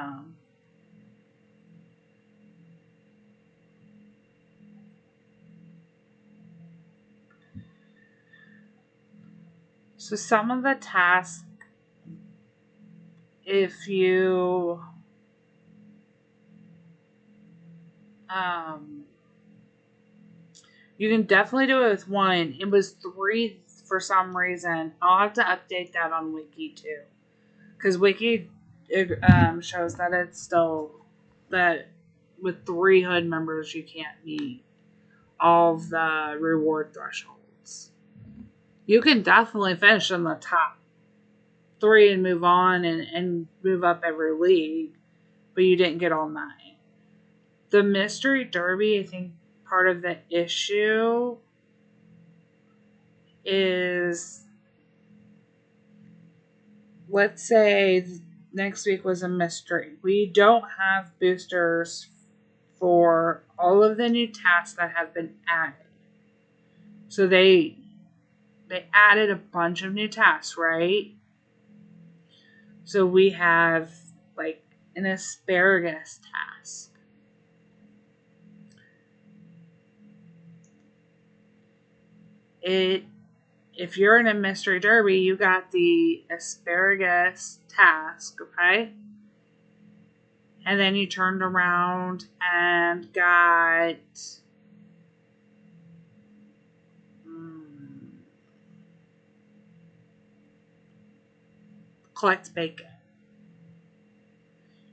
so some of the tasks, if you um you can definitely do it with 1. It was 3 for some reason. I'll have to update that on Wiki too, because Wiki shows that it's still that with 3 HUD members you can't meet all of the reward thresholds. You can definitely finish in the top 3 and move on and move up every league, but you didn't get all 9. The Mystery Derby, I think part of the issue is, let's say next week was a mystery. We don't have boosters for all of the new tasks that have been added. So they added a bunch of new tasks, right? So we have like an asparagus task. If you're in a mystery derby, you got the asparagus task, okay? And then you turned around and got collect bacon.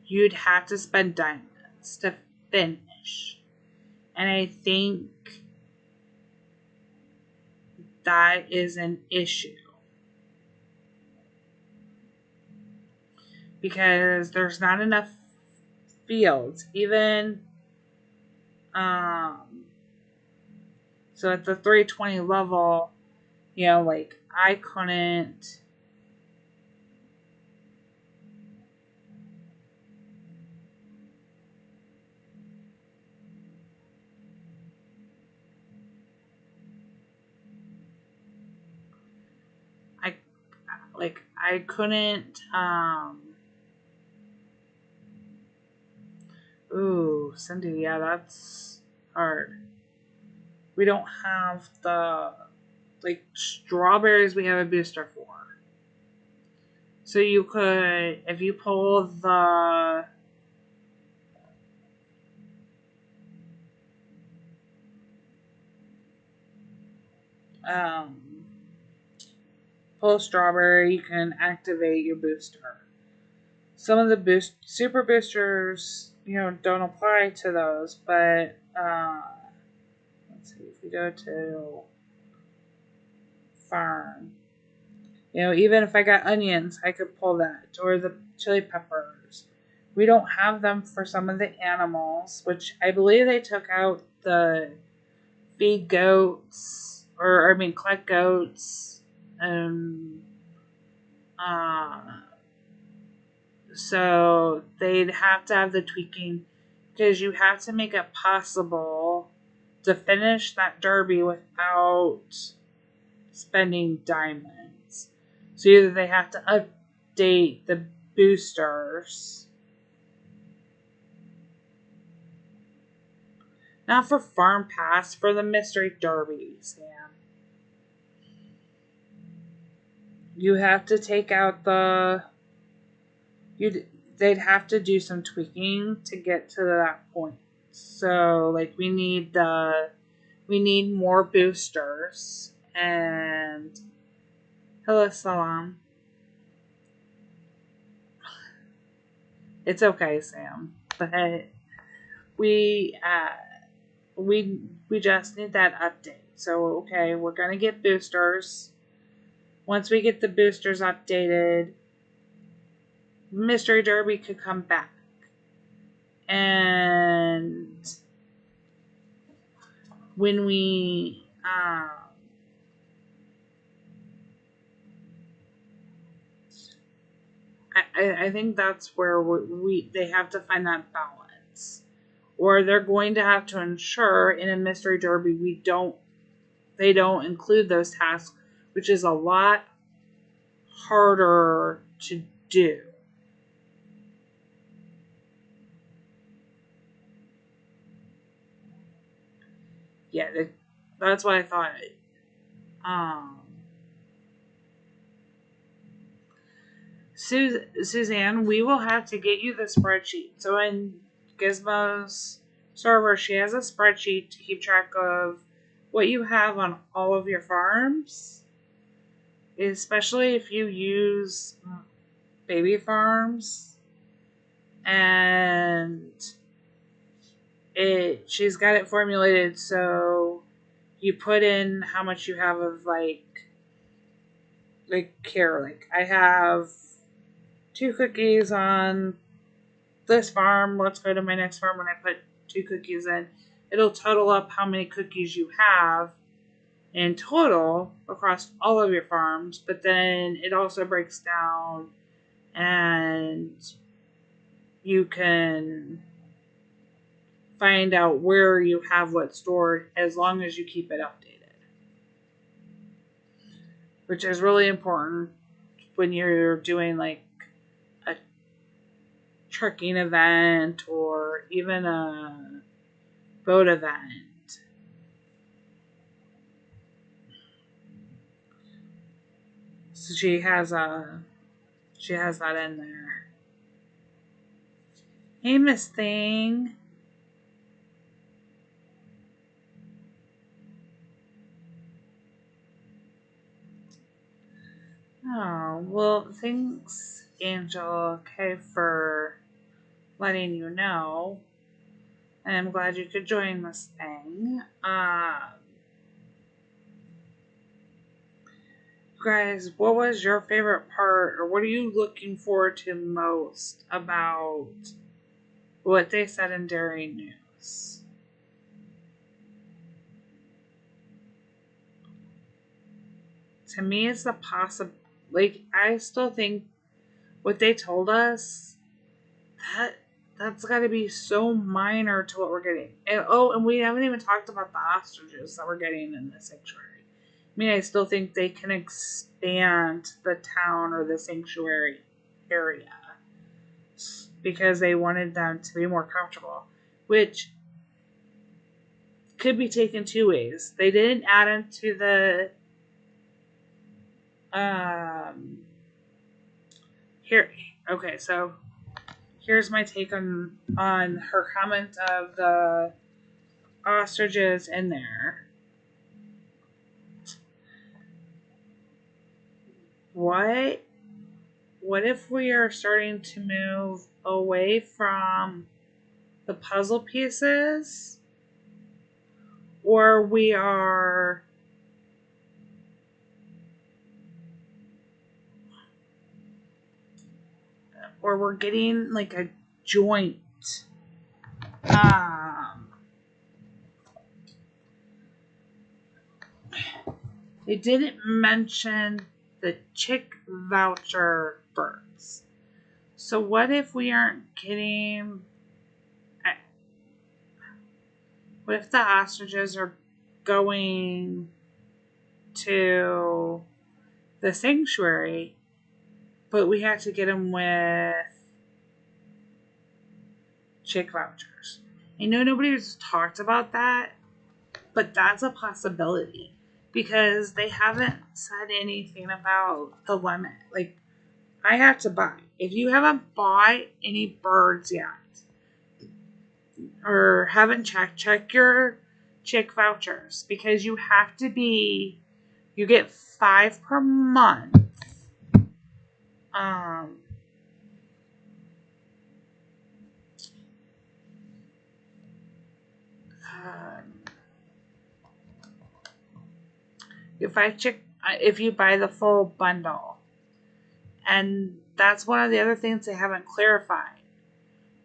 You'd have to spend diamonds to finish. And I think that is an issue. Because there's not enough fields. Even so at the 320 level, like I couldn't I couldn't ooh, Cindy, yeah, that's hard. We don't have the strawberries we have a booster for. So you could, if you pull the pull a strawberry, you can activate your booster. Some of the super boosters, don't apply to those, but let's see, if we go to farm, even if I got onions, I could pull that, or the chili peppers. We don't have them for some of the animals, which I believe they took out the feed goats, collect goats. And so they'd have to have the tweaking because you have to make it possible to finish that derby without spending diamonds. So either they have to update the boosters. Not for Farm Pass, for the Mystery Derby, Sam. You have to take out they'd have to do some tweaking to get to that point. So, like, we need more boosters. And hello, Salam. It's okay, Sam, but we just need that update. So, okay, we're gonna get boosters. Once we get the boosters updated, Mystery Derby could come back. And when we I think that's where they have to find that balance, or they're going to have to ensure in a Mystery Derby they don't include those tasks, which is a lot harder to do. Yeah, that's what I thought. Suzanne, we will have to get you the spreadsheet. So in Gizmo's server, she has a spreadsheet to keep track of what you have on all of your farms, especially if you use baby farms. And she's got it formulated so you put in how much you have of like here, like I have 2 cookies on this farm. Let's go to my next farm. When I put 2 cookies in, it'll total up how many cookies you have in total across all of your farms. But then it also breaks down, and you can find out where you have what stored as long as you keep it updated, which is really important when you're doing like a trucking event or even a boat event. So she has that in there. Hey, Miss Thing. Oh, well, thanks, Angel, okay, for letting you know. And I'm glad you could join this thing. Guys, what was your favorite part, or what are you looking forward to most about what they said in Dairy News? To me, it's the possible. Like, I still think what they told us, that's got to be so minor to what we're getting. And we haven't even talked about the ostriches that we're getting in the sanctuary. I mean, I still think they can expand the town or the sanctuary area because they wanted them to be more comfortable, which could be taken 2 ways. They didn't add them to the here. Okay, so here's my take on her comment of the ostriches in there. What if we are starting to move away from the puzzle pieces, or we're getting like a joint They didn't mention the chick voucher birds. So what if we aren't getting... What if the ostriches are going to the sanctuary, but we have to get them with chick vouchers? I know nobody's talked about that, but that's a possibility because they haven't said anything about the limit. Like, I have to buy. If you haven't bought any birds yet or haven't check your chick vouchers because you have to be, you get 5 per month. If you buy the full bundle. And that's one of the other things they haven't clarified.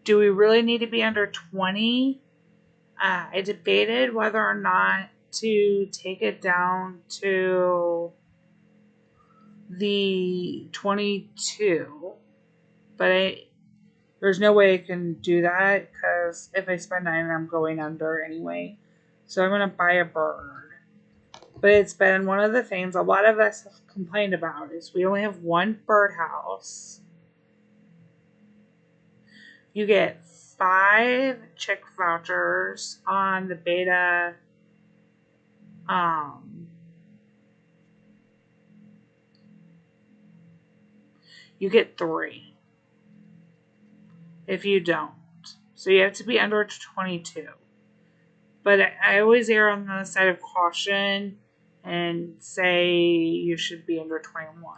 Do we really need to be under 20? I debated whether or not to take it down to the 22. But there's no way I can do that because if I spend 9, I'm going under anyway. So I'm going to buy a bird. But it's been one of the things a lot of us have complained about is we only have one birdhouse. You get 5 chick vouchers on the beta. You get 3 if you don't. So you have to be under 22. But I always err on the side of caution and say you should be under 21.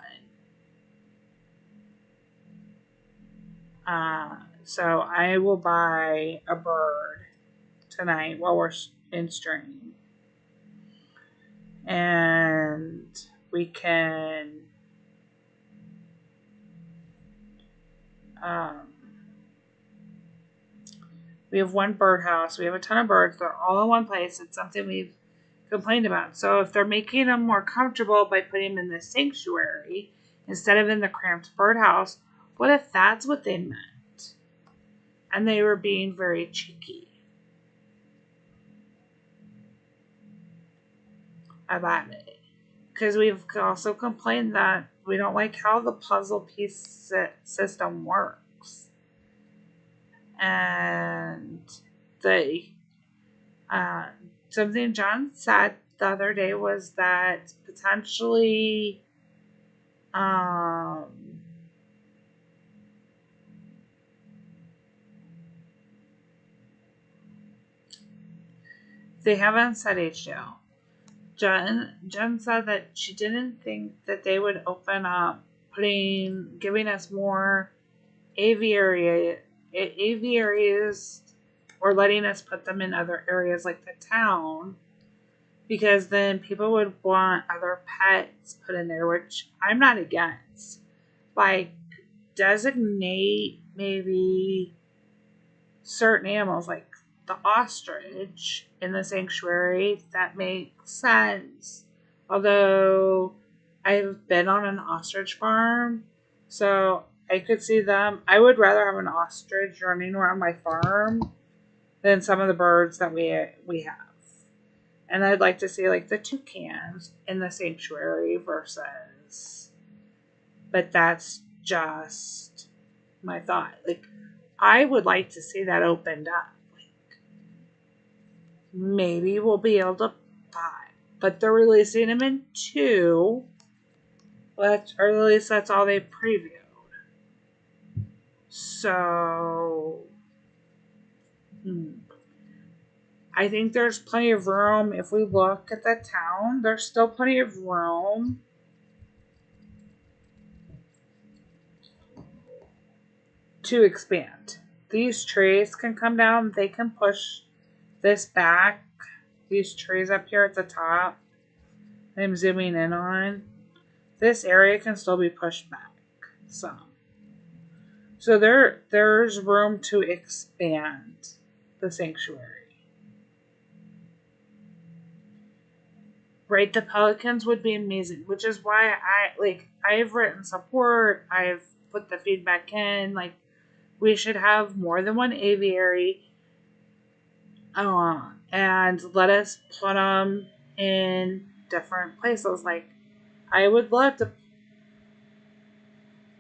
So I will buy a bird tonight while we're in stream. And we can we have one birdhouse. We have a ton of birds. They're all in one place. It's something we've complained about. So if they're making them more comfortable by putting them in the sanctuary instead of in the cramped birdhouse, what if that's what they meant? And they were being very cheeky about it. Because we've also complained that we don't like how the puzzle piece system works. And something John said the other day was that potentially they haven't said HDL. Jen said that she didn't think that they would open up giving us more aviaries or letting us put them in other areas like the town, because then people would want other pets put in there, which I'm not against. Like, designate maybe certain animals like the ostrich in the sanctuary. That makes sense. Although I've been on an ostrich farm, so I could see them. I would rather have an ostrich running around my farm than some of the birds that we have. And I'd like to see like the toucans in the sanctuary versus. But that's just my thought. Like, I would like to see that opened up. Like, maybe we'll be able to buy. But they're releasing them in 2. Or at least that's all they previewed. So, I think there's plenty of room. If we look at the town, there's still plenty of room to expand. These trees can come down. They can push this back. These trees up here at the top, I'm zooming in on. This area can still be pushed back some. So there's room to expand the sanctuary. right, the pelicans would be amazing, which is why I've written support, I've put the feedback in, like, we should have more than one aviary, and let us put them in different places. Like, I would love to.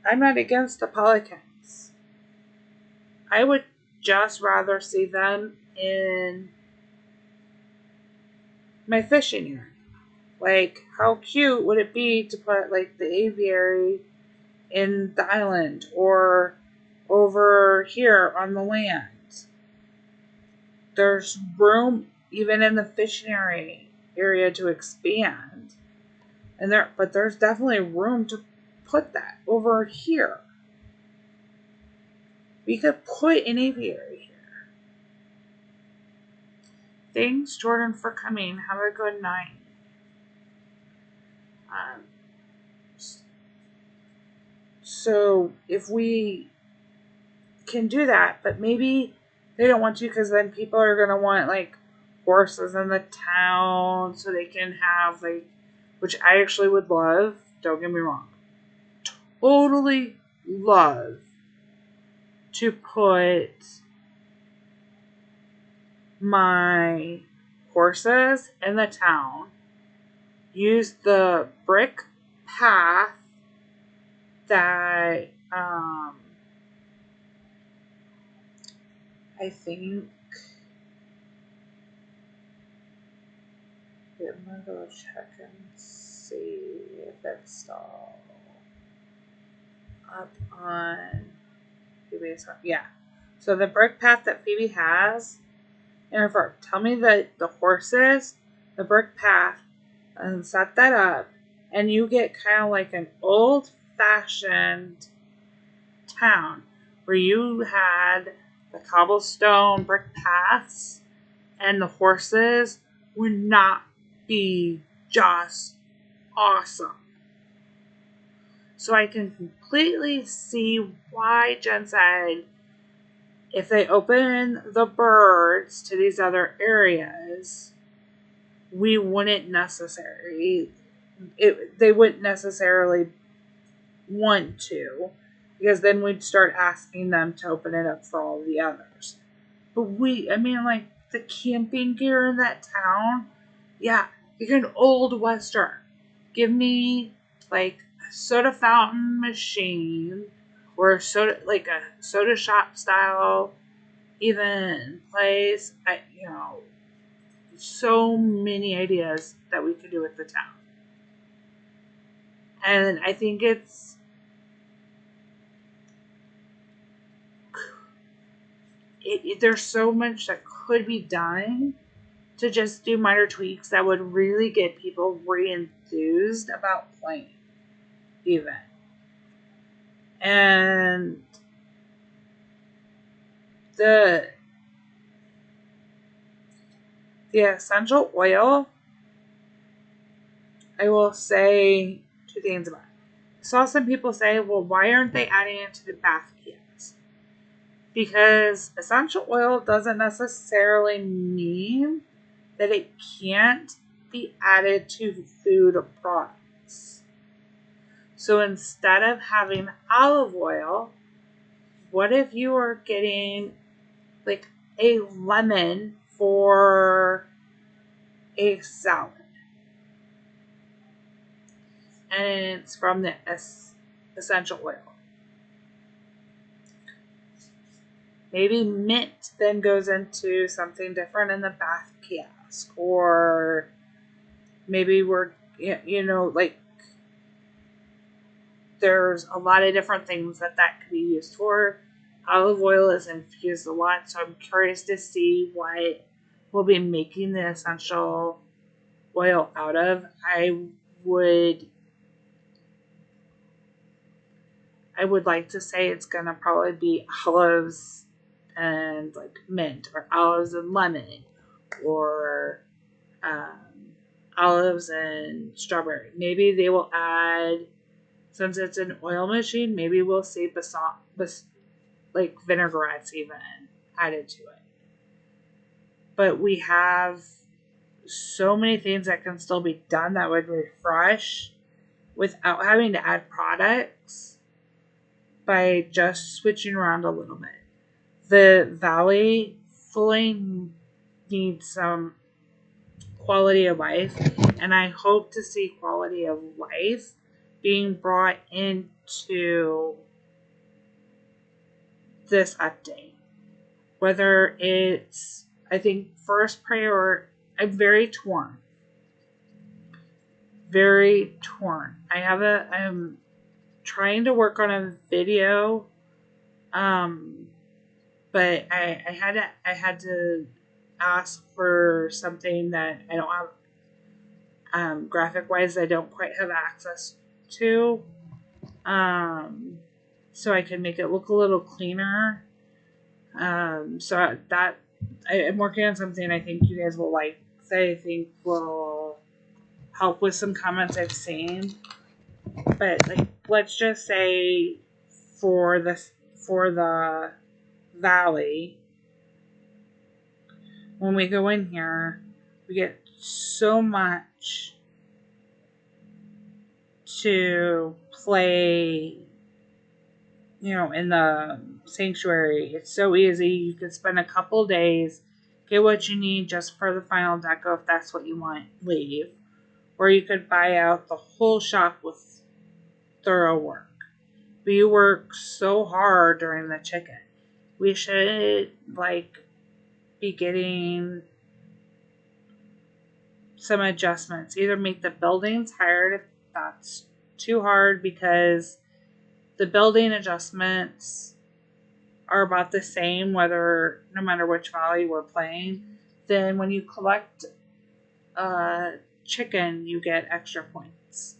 I'm not against the pelicans. I would just rather see them in my fishing area. Like, how cute would it be to put, like, the aviary in the island or over here on the land? There's room even in the fishing area to expand. But there's definitely room to put that over here. We could put an aviary here. Thanks, Jordan, for coming. Have a good night. So if we can do that, but maybe they don't want to, because then people are going to want, like, horses in the town so they can have, like, which I actually would love. Don't get me wrong. Totally love to put my horses in the town, use the brick path that I think I'm gonna go check and see if it's still up on Phoebe's. Yeah. So the brick path that Phoebe has in her farm. Tell me that the horses, the brick path, and set that up, and you get kind of like an old-fashioned town where you had the cobblestone brick paths, and the horses would not be just awesome. So I can completely see why Jen said if they open the birds to these other areas, we wouldn't necessarily, they wouldn't necessarily want to, because then we'd start asking them to open it up for all the others. But like, the camping gear in that town, yeah, like an old Western. Give me, like, a soda fountain machine, or a soda shop style even place. So many ideas that we could do with the town. And I think there's so much that could be done to just do minor tweaks that would really get people re-enthused about playing even. And the essential oil, I will say two things about it. I saw some people say, well, why aren't they adding it to the bath kits? Because essential oil doesn't necessarily mean that it can't be added to food products. So instead of having olive oil, what if you are getting, like, a lemon for a salad? And it's from the essential oil. Maybe mint then goes into something different in the bath kiosk. Or maybe like, there's a lot of different things that could be used for. Olive oil is infused a lot, so I'm curious to see what we'll be making the essential oil out of. I would like to say it's gonna probably be olives and, like, mint, or olives and lemon, or olives and strawberry. Maybe they will add, since it's an oil machine, maybe we'll see like vinaigrettes even added to it. But we have so many things that can still be done that would refresh without having to add products by just switching around a little bit. The valley fully needs some quality of life, and I hope to see quality of life being brought into this update. Whether it's, I think, first priority, I'm very torn. Very torn. I'm trying to work on a video, but I had to ask for something that I don't have, graphic wise, I don't quite have access to, so I can make it look a little cleaner. So that I'm working on something I think you guys will like. That I think will help with some comments I've seen. But like, let's just say for the valley, when we go in here, we get so much to play, in the sanctuary. It's so easy. You could spend a couple days, get what you need just for the final deco if that's what you want, leave. Or you could buy out the whole shop with thorough work. But you work so hard during the chicken. We should, be getting some adjustments. Either make the buildings higher if that's too hard, because the building adjustments are about the same no matter which valley we're playing. Then when you collect chicken, you get extra points.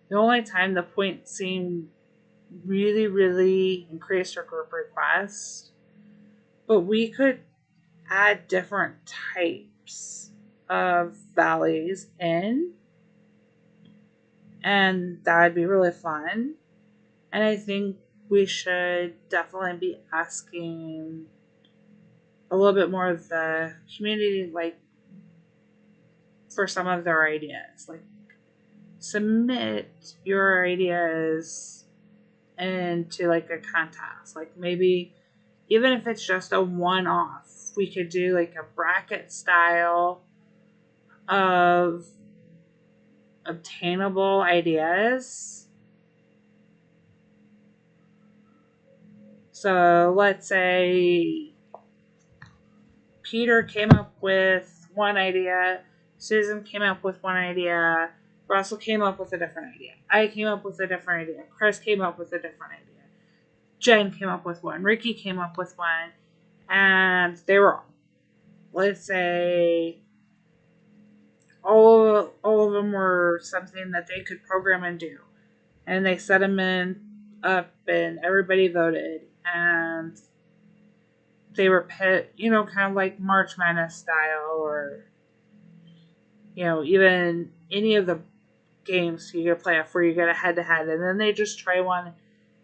The only time the points seem really, really increased our group request, but we could add different types of valleys in, and that would be really fun. And I think we should definitely be asking a little bit more of the community, for some of their ideas. Submit your ideas into a contest. Maybe even if it's just a one-off, we could do a bracket style of obtainable ideas. So let's say Peter came up with one idea, Susan came up with one idea, Russell came up with a different idea, I came up with a different idea, Chris came up with a different idea, Jen came up with one, Ricky came up with one, and they were, let's say, all of them were something that they could program and do. And they set them up, and everybody voted, and they were pit, kind of like March Madness style, or even any of the games you could play off where you get a head-to-head, and then they just try one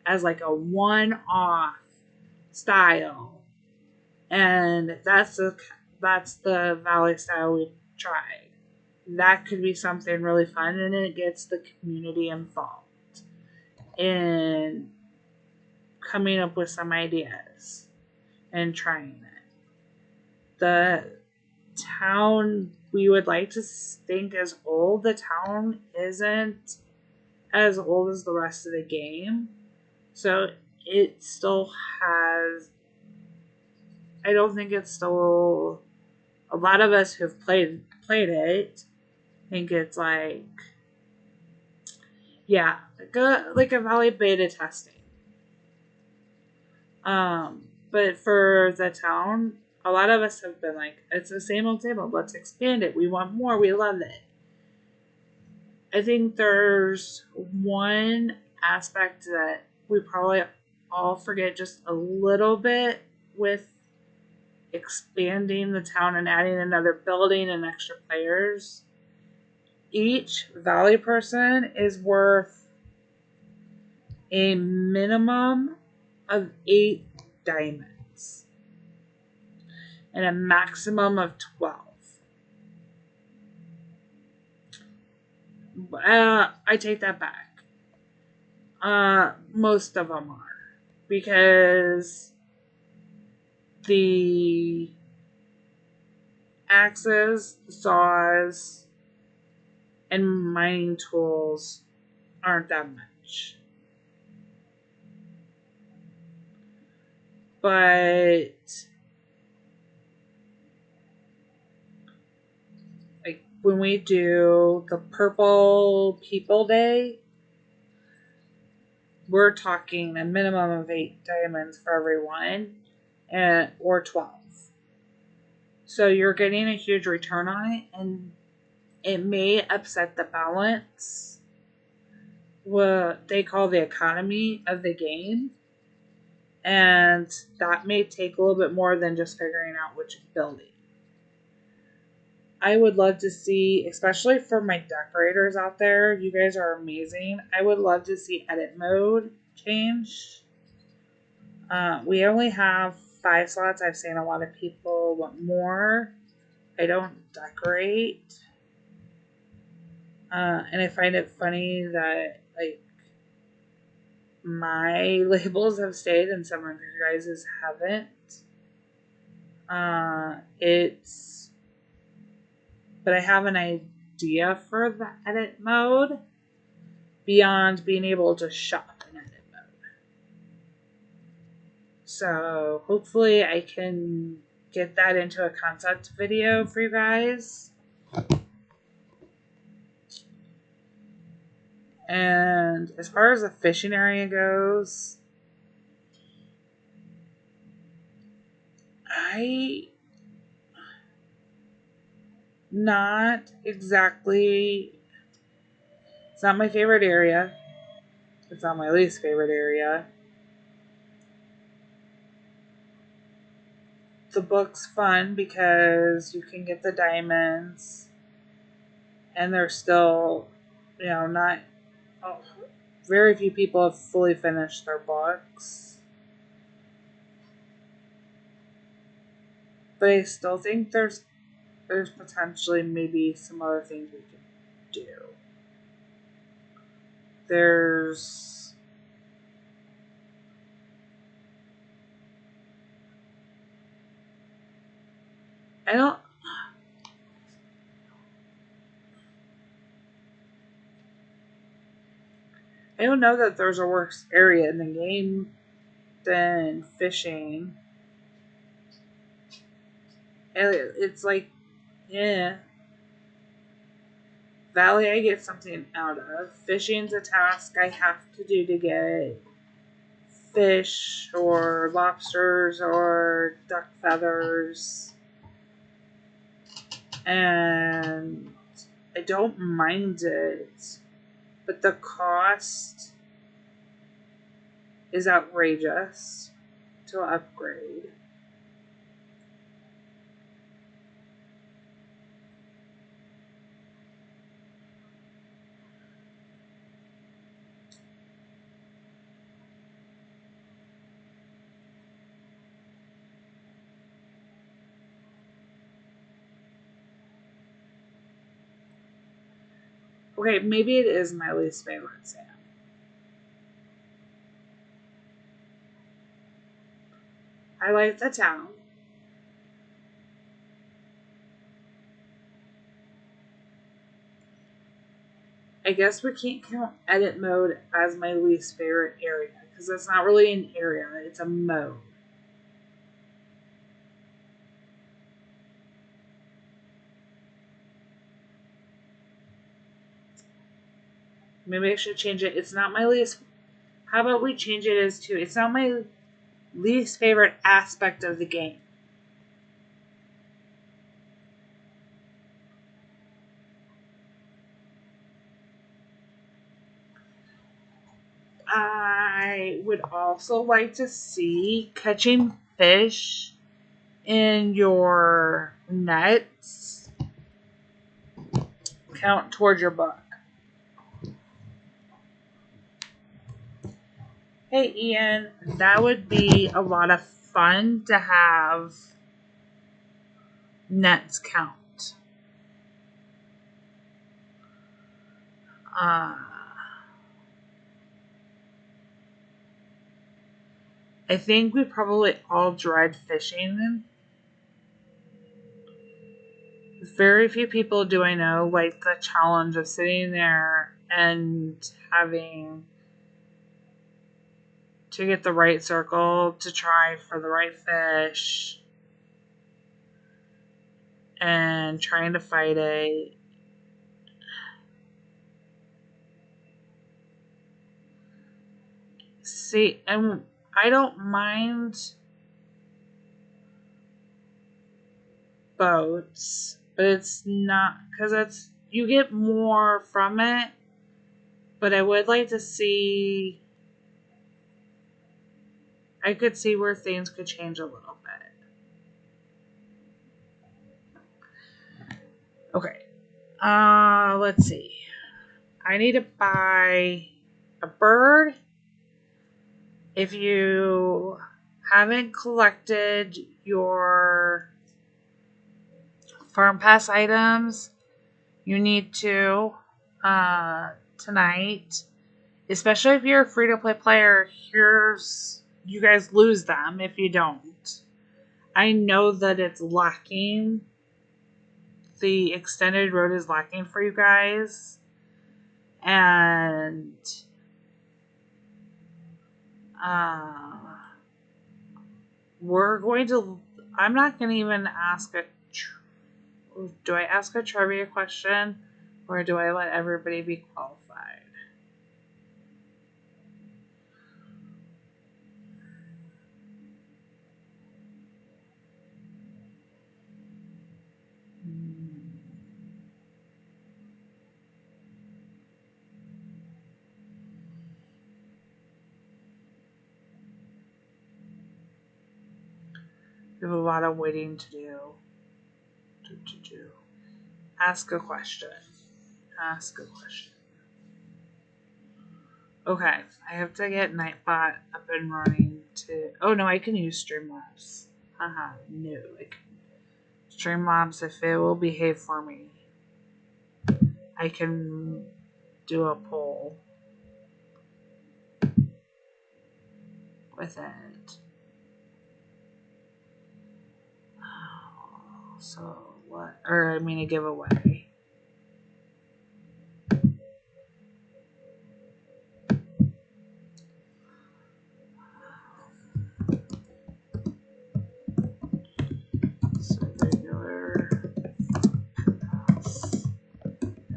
as a one-off style, and that's the Valley style we tried. That could be something really fun, and it gets the community involved in coming up with some ideas and trying it. The town we would like to think is old. The town isn't as old as the rest of the game, so it still has, I don't think it's still, a lot of us who've played it think it's like a Valley beta testing. But for the town, a lot of us have been like, it's the same old table, let's expand it, we want more, we love it. I think there's one aspect that we probably all forget just a little bit with expanding the town and adding another building and extra players. Each Valley person is worth a minimum of 8 diamonds and a maximum of 12. I take that back. Most of them are. Because the axes, saws, and mining tools aren't that much. But like when we do the Purple People Day, we're talking a minimum of 8 diamonds for everyone, or 12. So you're getting a huge return on it, and it may upset the balance, what they call the economy of the game. And that may take a little bit more than just figuring out which building. I would love to see, especially for my decorators out there, you guys are amazing. I would love to see edit mode change. We only have 5 slots. I've seen a lot of people want more. I don't decorate. And I find it funny that, like, my labels have stayed and some of your guys' haven't. But I have an idea for the edit mode beyond being able to shop in edit mode. So hopefully I can get that into a concept video for you guys. And as far as the fishing area goes, not exactly, it's not my favorite area. It's not my least favorite area. The book's fun because you can get the diamonds and they're still, not, very few people have fully finished their books. But I still think there's potentially maybe some other things we can do. I don't know that there's a worse area in the game than fishing. It's like, yeah. Valley I get something out of. Fishing's a task I have to do to get fish or lobsters or duck feathers. And I don't mind it, but the cost is outrageous to upgrade. Okay, maybe it is my least favorite Sam. I like the town. I guess we can't count edit mode as my least favorite area because it's not really an area, it's a mode. Maybe I should change it. It's not my least. How about we change it as to it's not my least favorite aspect of the game. I would also like to see catching fish in your nets count towards your book. Hey Ian, that would be a lot of fun to have nets count. I think we probably all dread fishing. Very few people do I know like the challenge of sitting there and having to get the right circle to try for the right fish and trying to fight it. See, and I don't mind boats, but it's not because it's you get more from it. But I would like to see. I could see where things could change a little bit. Okay. Let's see. I need to buy a bird. If you haven't collected your farm pass items, you need to tonight. Especially if you're a free to play player, you guys lose them if you don't. I know that it's lacking. The extended road is lacking for you guys. And we're going to. I'm not going to even ask a. Do I ask a trivia question or do I let everybody be qualified? We have a lot of waiting to do. Ask a question. Ask a question. Okay, I have to get Nightbot up and running to. Oh no, I can use Streamlabs. Haha, no. Streamlabs, if it will behave for me, I can do a poll with it. So what? Or I mean a giveaway. So regular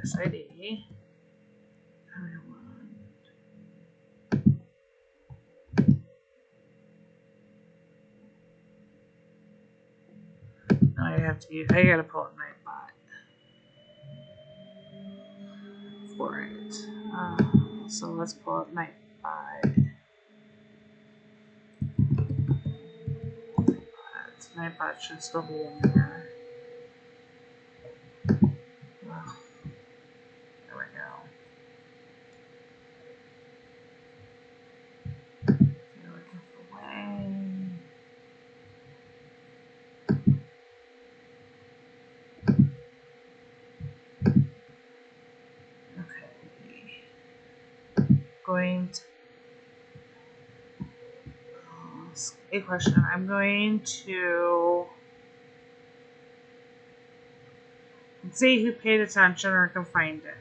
SID. Now I have to use. I gotta pull up Nightbot for it. So let's pull up Nightbot. Nightbot should still be in there. Well, there we go. You're looking for Wayne. Okay. Going to ask a question. I'm going to see who paid attention or can find it.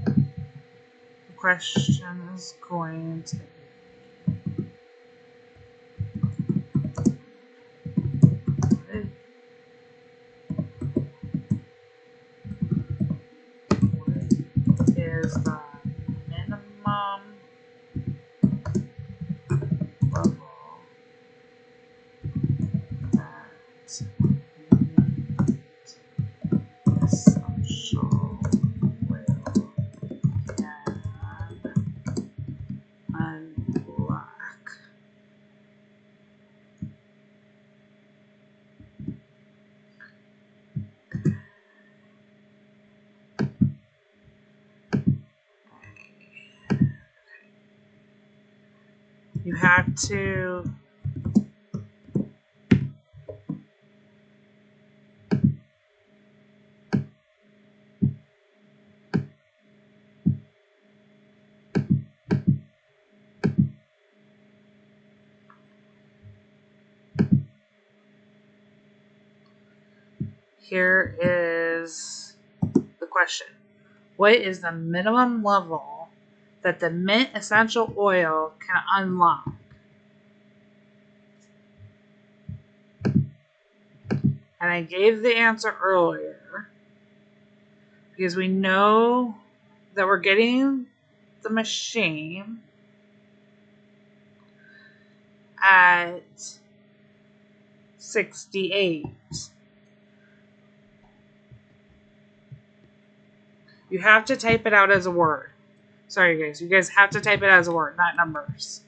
The question is going to what is the minimum level that social will can unlock. You have to Here is the question. What is the minimum level that the mint essential oil can unlock? And I gave the answer earlier because we know that we're getting the machine at 68. You have to type it out as a word. Sorry, guys. You guys have to type it as a word, not numbers.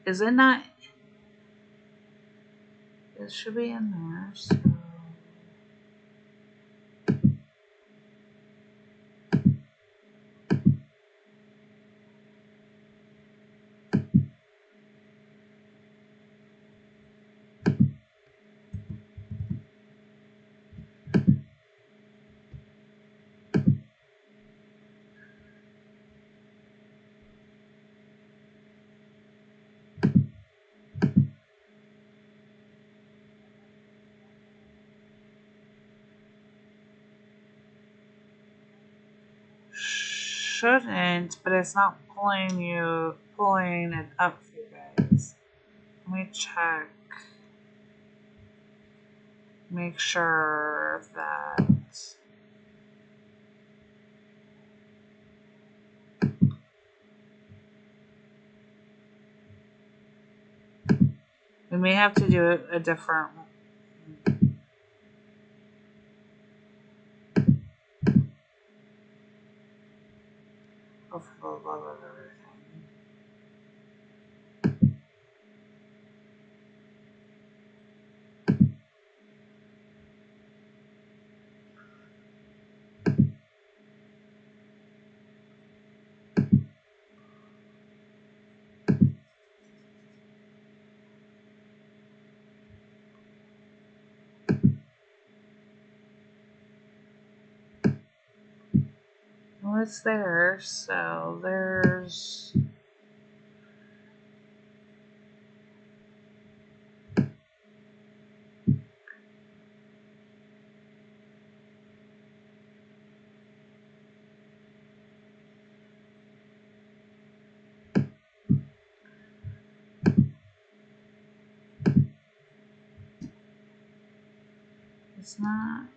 Is it not? It should be in there. So. Shouldn't, but it's not pulling it up for you guys. Let me check. Make sure that we may have to do it a different. Oh, for the love of everything. Well, it's there, so there's. It's not.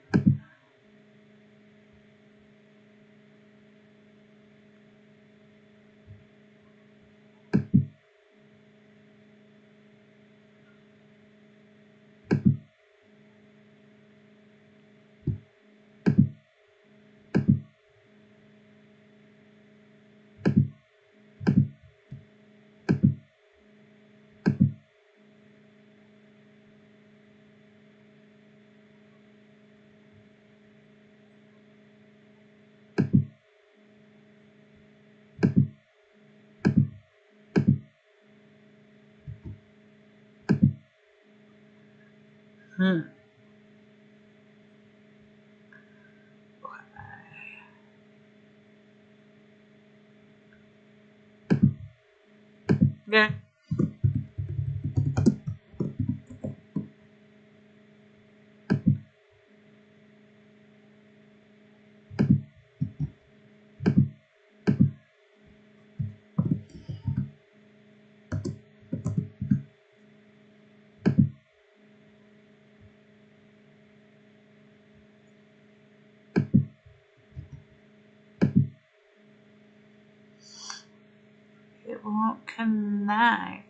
Yeah. It won't connect.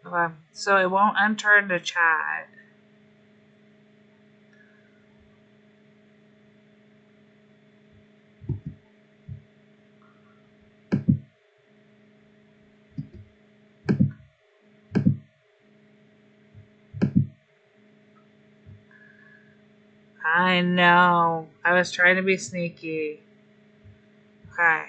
Okay, so it won't enter into chat. I know. I was trying to be sneaky. Okay.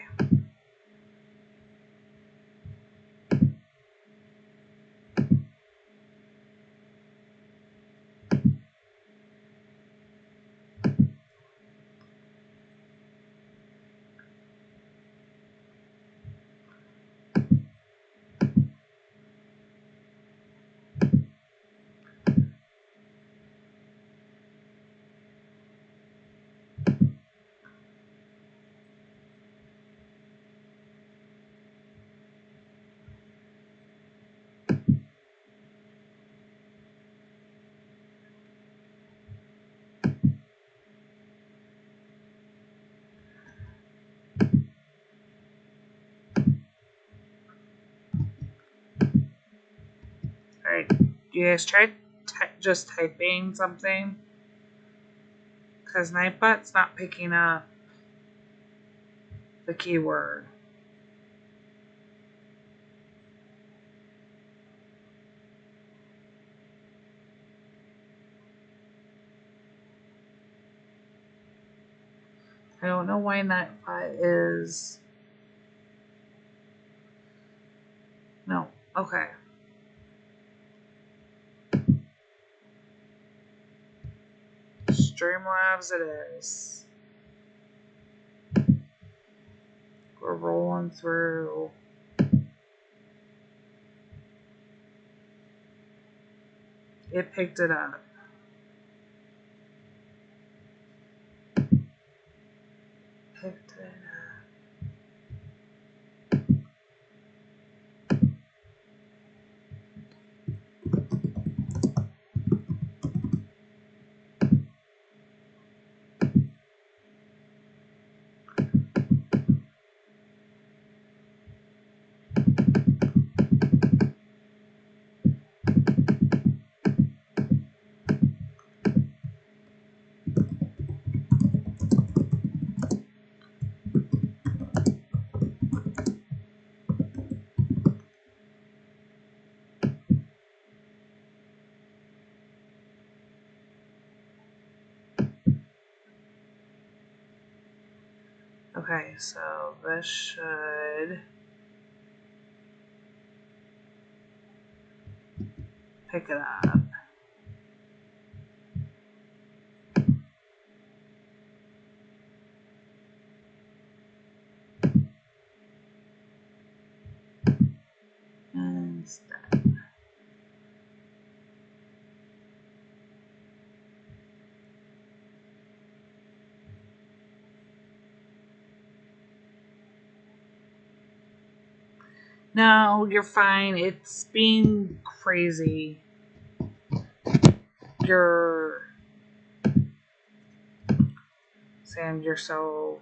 Alright. Do you guys try just typing something? Because Nightbot's not picking up the keyword. I don't know why Nightbot is... No. Okay. Streamlabs it is. We're rolling through. It picked it up. Picked it up. Okay, so this should pick it up. Instead. No, you're fine. It's being crazy. You're... Sam, you're so...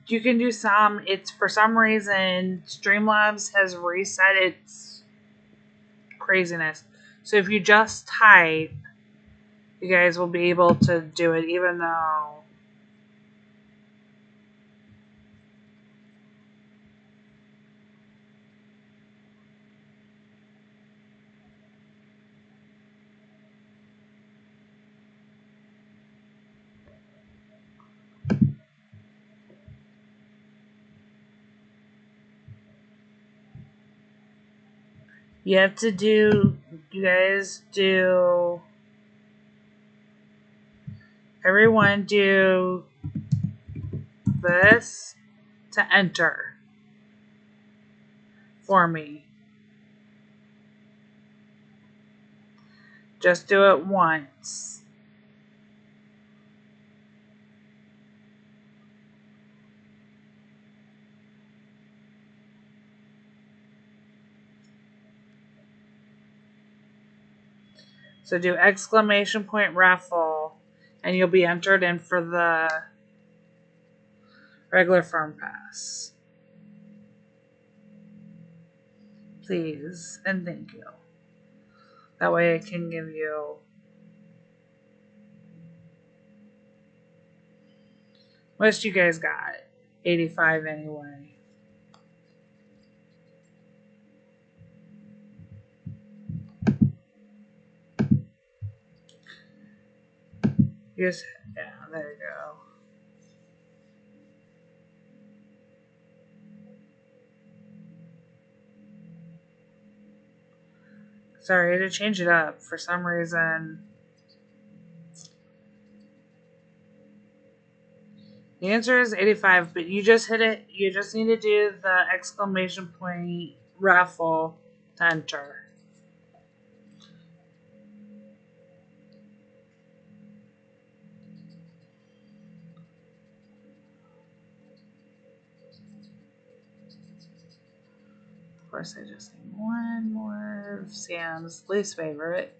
You can do some. It's for some reason Streamlabs has reset its craziness. So if you just type, you guys will be able to do it, even though... You have to do... You guys do... Everyone do this to enter for me. Just do it once. So do exclamation point raffle, and you'll be entered in for the regular farm pass. Please, and thank you. That way I can give you... Most you guys got 85 anyway. Just, yeah, there you go. Sorry, to change it up for some reason. The answer is 85, but you just hit it. You just need to do the exclamation point raffle to enter. Of course, I just need one more of Sam's least favorite.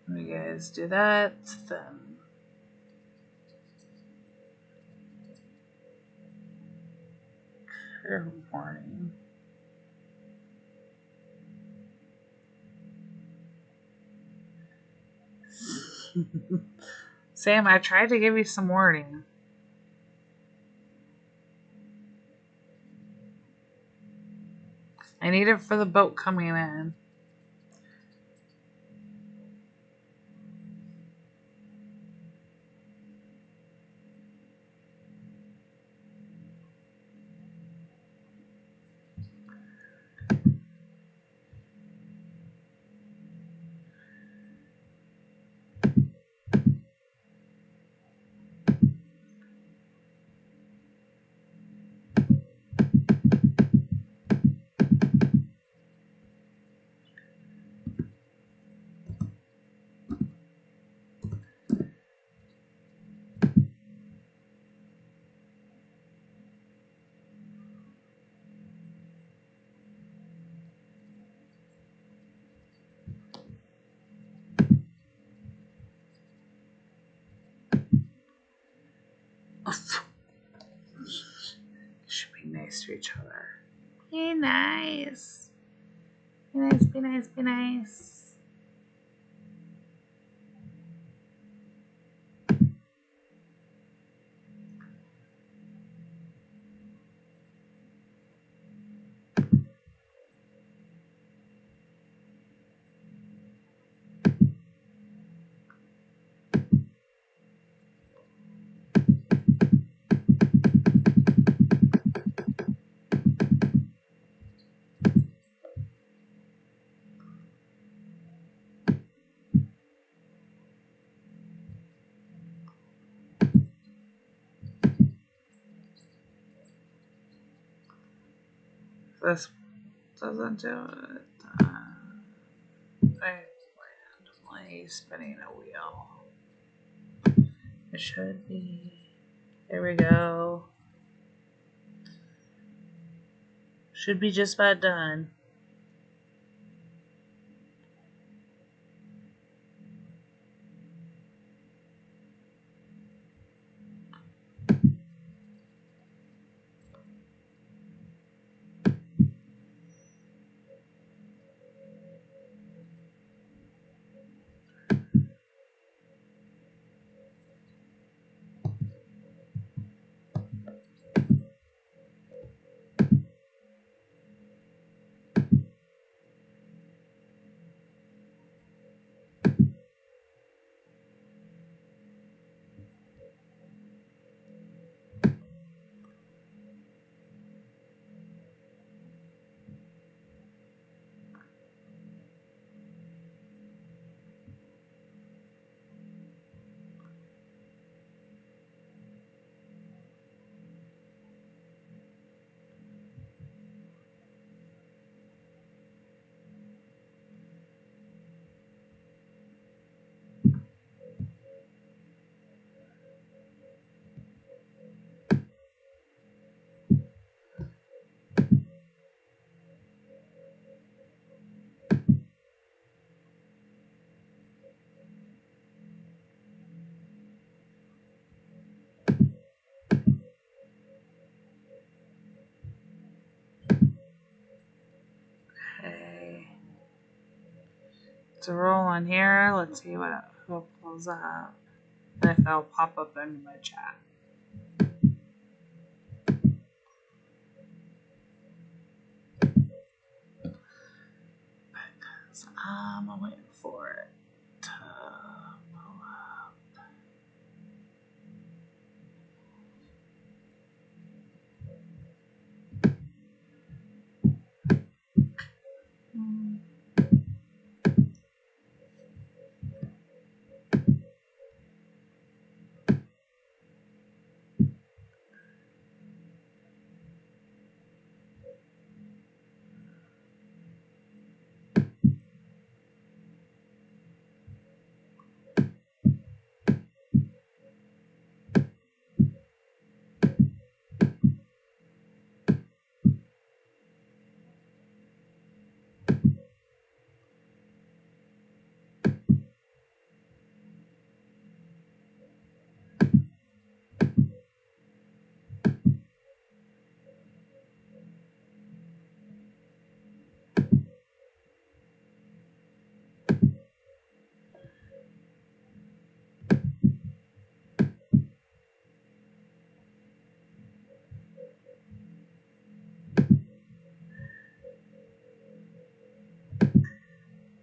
When you guys do that, then good morning. Sam, I tried to give you some warning. I need it for the boat coming in. Should be nice to each other. Be nice. Be nice, be nice, be nice. This doesn't do it. I'm randomly spinning a wheel. It should be. There we go. Should be just about done. Okay. To roll on here, let's see who pulls up. If it'll pop up into my chat. So I'm waiting for it to pull up.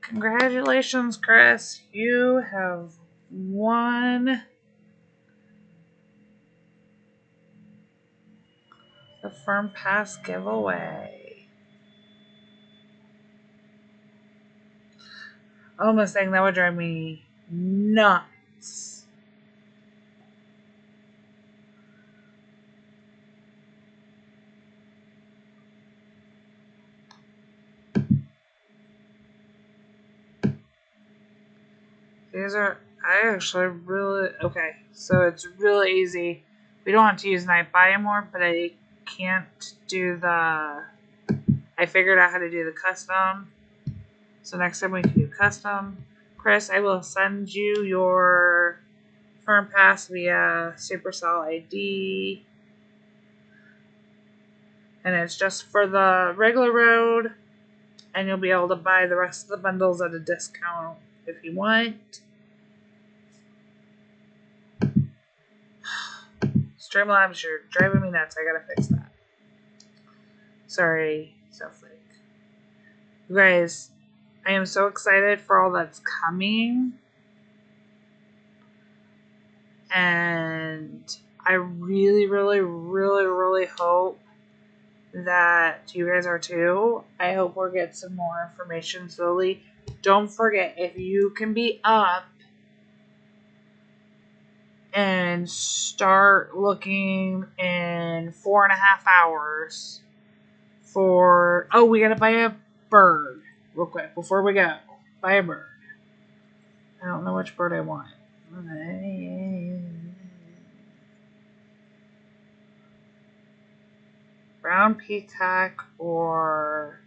Congratulations, Chris. You have won the Firm Pass giveaway. Oh, Mustang, that would drive me nuts. These are, I actually really, okay, so it's really easy. We don't have to use Night Buy anymore, but I can't do the, I figured out how to do the custom. So next time we can do custom. Chris, I will send you your Firm Pass via Supercell ID. And it's just for the regular road. And you'll be able to buy the rest of the bundles at a discount if you want. Streamlabs, you're driving me nuts. I gotta fix that. Sorry, Snowflake. You guys, I am so excited for all that's coming. And I really, really, really, really hope that you guys are too. I hope we'll get some more information slowly. Don't forget, if you can be up and start looking in 4.5 hours for, oh, we gotta buy a bird real quick before we go. Buy a bird. I don't know which bird I want. Brown peacock or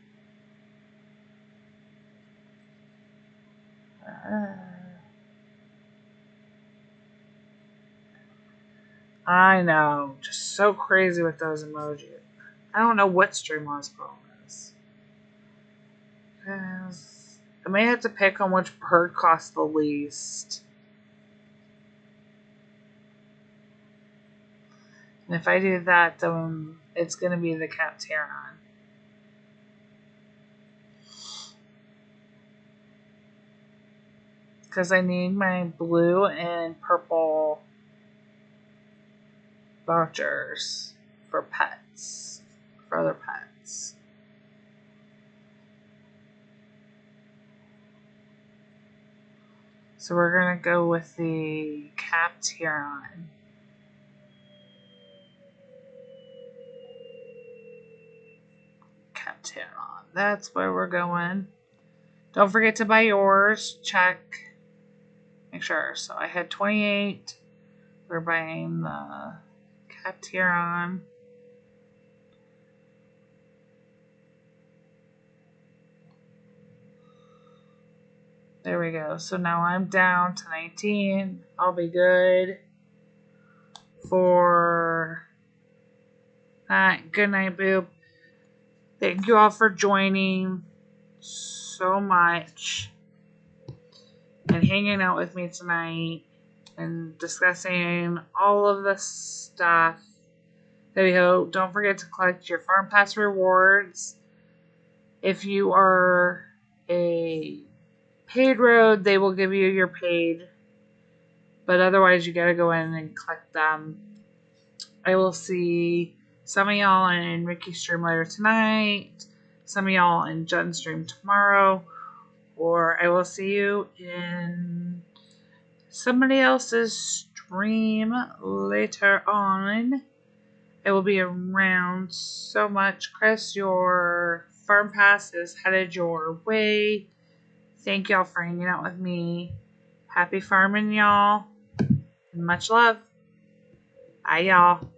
I know, just so crazy with those emojis. I don't know what Streamlabs problem is. I may have to pick on which bird costs the least. And if I do that, then it's going to be the Capteron. Because I need my blue and purple vouchers for pets, for other pets. So we're going to go with the Capteron. Capteron. That's where we're going. Don't forget to buy yours. Check. Make sure. So I had 28. We're buying the Capteron. There we go. So now I'm down to 19. I'll be good for that. Good night, Boop. Thank you all for joining so much and hanging out with me tonight and discussing all of the stuff that we hope. Don't forget to collect your Farm Pass rewards. If you are a paid road, they will give you your paid. But otherwise, you gotta go in and collect them. I will see some of y'all in Ricky's stream later tonight, some of y'all in Jen's stream tomorrow, or I will see you in somebody else's stream later on. I will be around so much. Chris, your farm pass is headed your way. Thank y'all for hanging out with me. Happy farming, y'all. Much love. Bye, y'all.